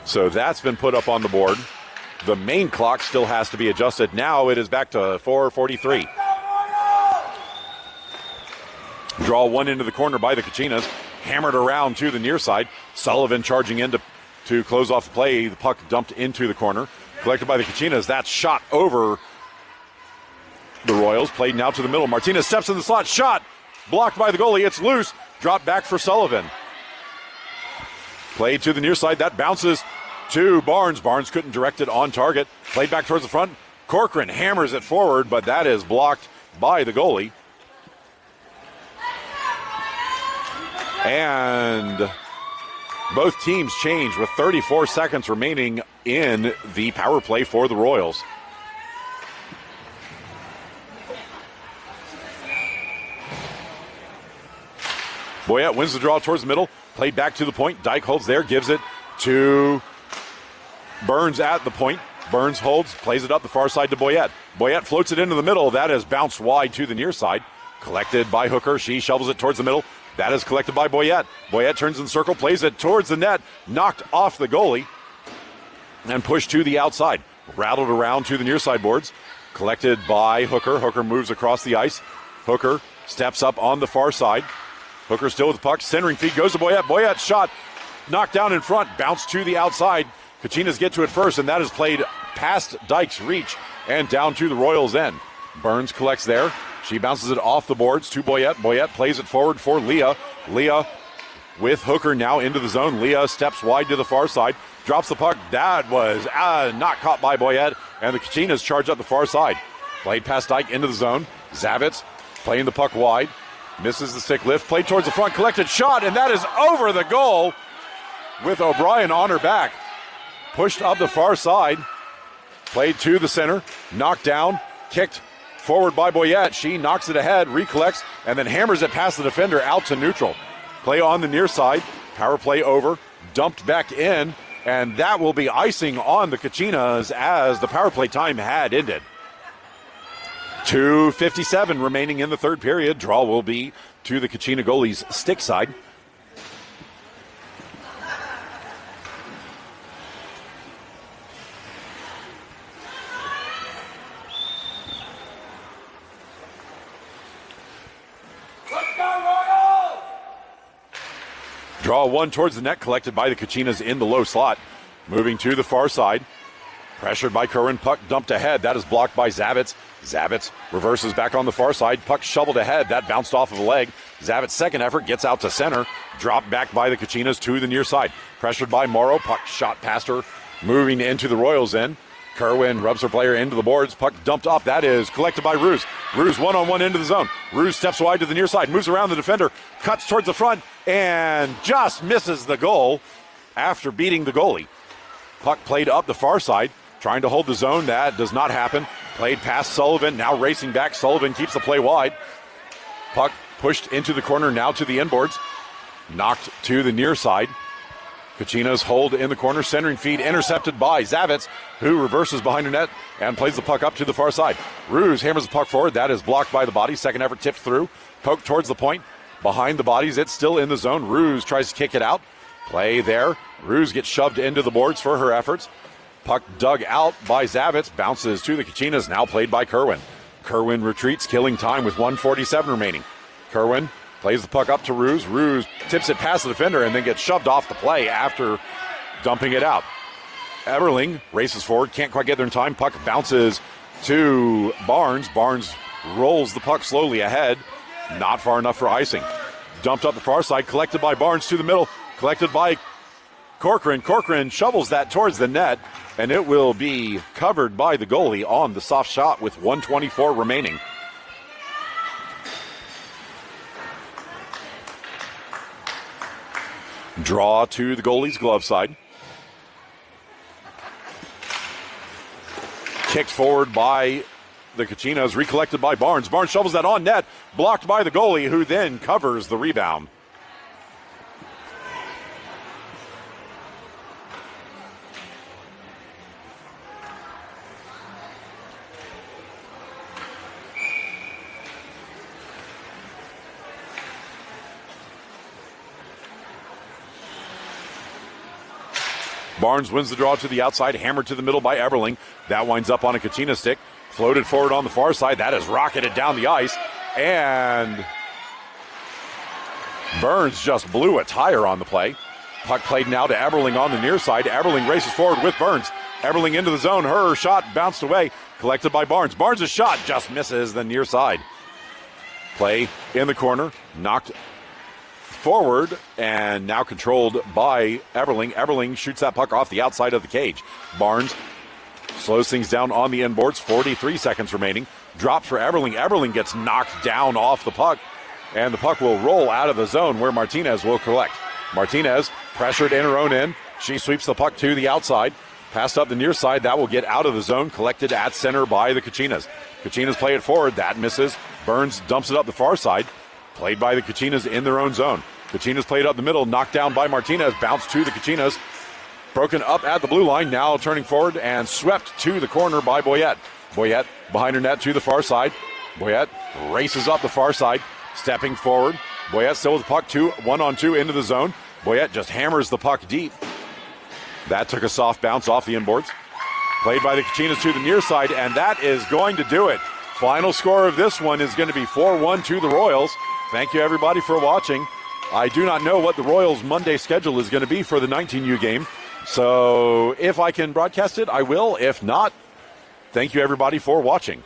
So that's been put up on the board. The main clock still has to be adjusted. Now it is back to 4:43. Draw one into the corner by the Kachinas. Hammered around to the near side. Sullivan charging in to close off the play. The puck dumped into the corner. Collected by the Kachinas. That's shot over the Royals. Played now to the middle. Martinez steps in the slot. Shot. Blocked by the goalie. It's loose. Drop back for Sullivan. Played to the near side. That bounces to Barnes. Barnes couldn't direct it on target. Played back towards the front. Corcoran hammers it forward, but that is blocked by the goalie. And both teams change with 34 seconds remaining in the power play for the Royals. Boyette wins the draw towards the middle. Played back to the point. Dyke holds there, gives it to Burns at the point. Burns holds, plays it up the far side to Boyette. Boyette floats it into the middle. That is bounced wide to the near side. Collected by Hooker. She shovels it towards the middle. That is collected by Boyette. Boyette turns in the circle, plays it towards the net. Knocked off the goalie and pushed to the outside. Rattled around to the near side boards. Collected by Hooker. Hooker moves across the ice. Hooker steps up on the far side. Hooker still with the puck. Centering feed goes to Boyette. Boyette shot. Knocked down in front. Bounced to the outside. Kachinas get to it first, and that is played past Dyke's reach and down to the Royals' end. Burns collects there. She bounces it off the boards to Boyette. Boyette plays it forward for Leah. Leah with Hooker now into the zone. Leah steps wide to the far side. Drops the puck. That was not caught by Boyette, and the Kachinas charge up the far side. Played past Dyke into the zone. Zavitz playing the puck wide. Misses the stick lift. Played towards the front. Collected shot, and that is over the goal with O'Brien on her back. Pushed up the far side. Played to the center. Knocked down. Kicked forward by Boyette. She knocks it ahead, recollects, and then hammers it past the defender out to neutral. Play on the near side. Power play over. Dumped back in, and that will be icing on the Kachinas as the power play time had ended. 2:57 remaining in the third period. Draw will be to the Kachina goalie's stick side. Draw one towards the net, collected by the Kachinas in the low slot. Moving to the far side. Pressured by Curran, puck dumped ahead. That is blocked by Zavitz. Zavitz reverses back on the far side. Puck shoveled ahead. That bounced off of a leg. Zavitz's second effort gets out to center. Dropped back by the Kachinas to the near side. Pressured by Morrow. Puck shot past her. Moving into the Royals' end. Kerwin rubs her player into the boards. Puck dumped up. That is collected by Ruse. Ruse one-on-one into the zone. Ruse steps wide to the near side. Moves around the defender. Cuts towards the front. And just misses the goal after beating the goalie. Puck played up the far side. Trying to hold the zone. That does not happen. Played past Sullivan. Now racing back. Sullivan keeps the play wide. Puck pushed into the corner. Now to the inboards. Knocked to the near side. Kachinas hold in the corner. Centering feed intercepted by Zavitz, who reverses behind her net and plays the puck up to the far side. Ruse hammers the puck forward. That is blocked by the body. Second effort tipped through. Poke towards the point. Behind the bodies. It's still in the zone. Ruse tries to kick it out. Play there. Ruse gets shoved into the boards for her efforts. Puck dug out by Zavitz. Bounces to the Kachinas. Now played by Kerwin. Kerwin retreats, killing time with 1:47 remaining. Kerwin plays the puck up to Ruse. Ruse tips it past the defender and then gets shoved off the play after dumping it out. Everling races forward. Can't quite get there in time. Puck bounces to Barnes. Barnes rolls the puck slowly ahead. Not far enough for icing. Dumped up the far side. Collected by Barnes to the middle. Collected by Corcoran. Corcoran shovels that towards the net, and it will be covered by the goalie on the soft shot with 1:24 remaining. Draw to the goalie's glove side. Kicked forward by the Kachinas, recollected by Barnes. Barnes shovels that on net, blocked by the goalie, who then covers the rebound. Barnes wins the draw to the outside, hammered to the middle by Eberling. That winds up on a Kachina stick. Floated forward on the far side. That is rocketed down the ice. And Burns just blew a tire on the play. Puck played now to Eberling on the near side. Eberling races forward with Burns. Eberling into the zone. Her shot bounced away. Collected by Barnes. Barnes' shot just misses the near side. Play in the corner. Knocked forward and now controlled by Eberling. Eberling shoots that puck off the outside of the cage. Barnes slows things down on the inboards. 43 seconds remaining. Drops for Eberling. Eberling gets knocked down off the puck, and the puck will roll out of the zone where Martinez will collect. Martinez pressured in her own end. She sweeps the puck to the outside. Passed up the near side. That will get out of the zone. Collected at center by the Kachinas. Kachinas play it forward. That misses. Burns dumps it up the far side. Played by the Kachinas in their own zone. Kachinas played up the middle, knocked down by Martinez, bounced to the Kachinas, broken up at the blue line, now turning forward and swept to the corner by Boyette. Boyette behind her net to the far side. Boyette races up the far side, stepping forward. Boyette still with the puck, 1-on-2 into the zone. Boyette just hammers the puck deep. That took a soft bounce off the inboards. Played by the Kachinas to the near side, and that is going to do it. Final score of this one is going to be 4-1 to the Royals. Thank you, everybody, for watching. I do not know what the Royals' Monday schedule is going to be for the 19U game. So if I can broadcast it, I will. If not, thank you, everybody, for watching.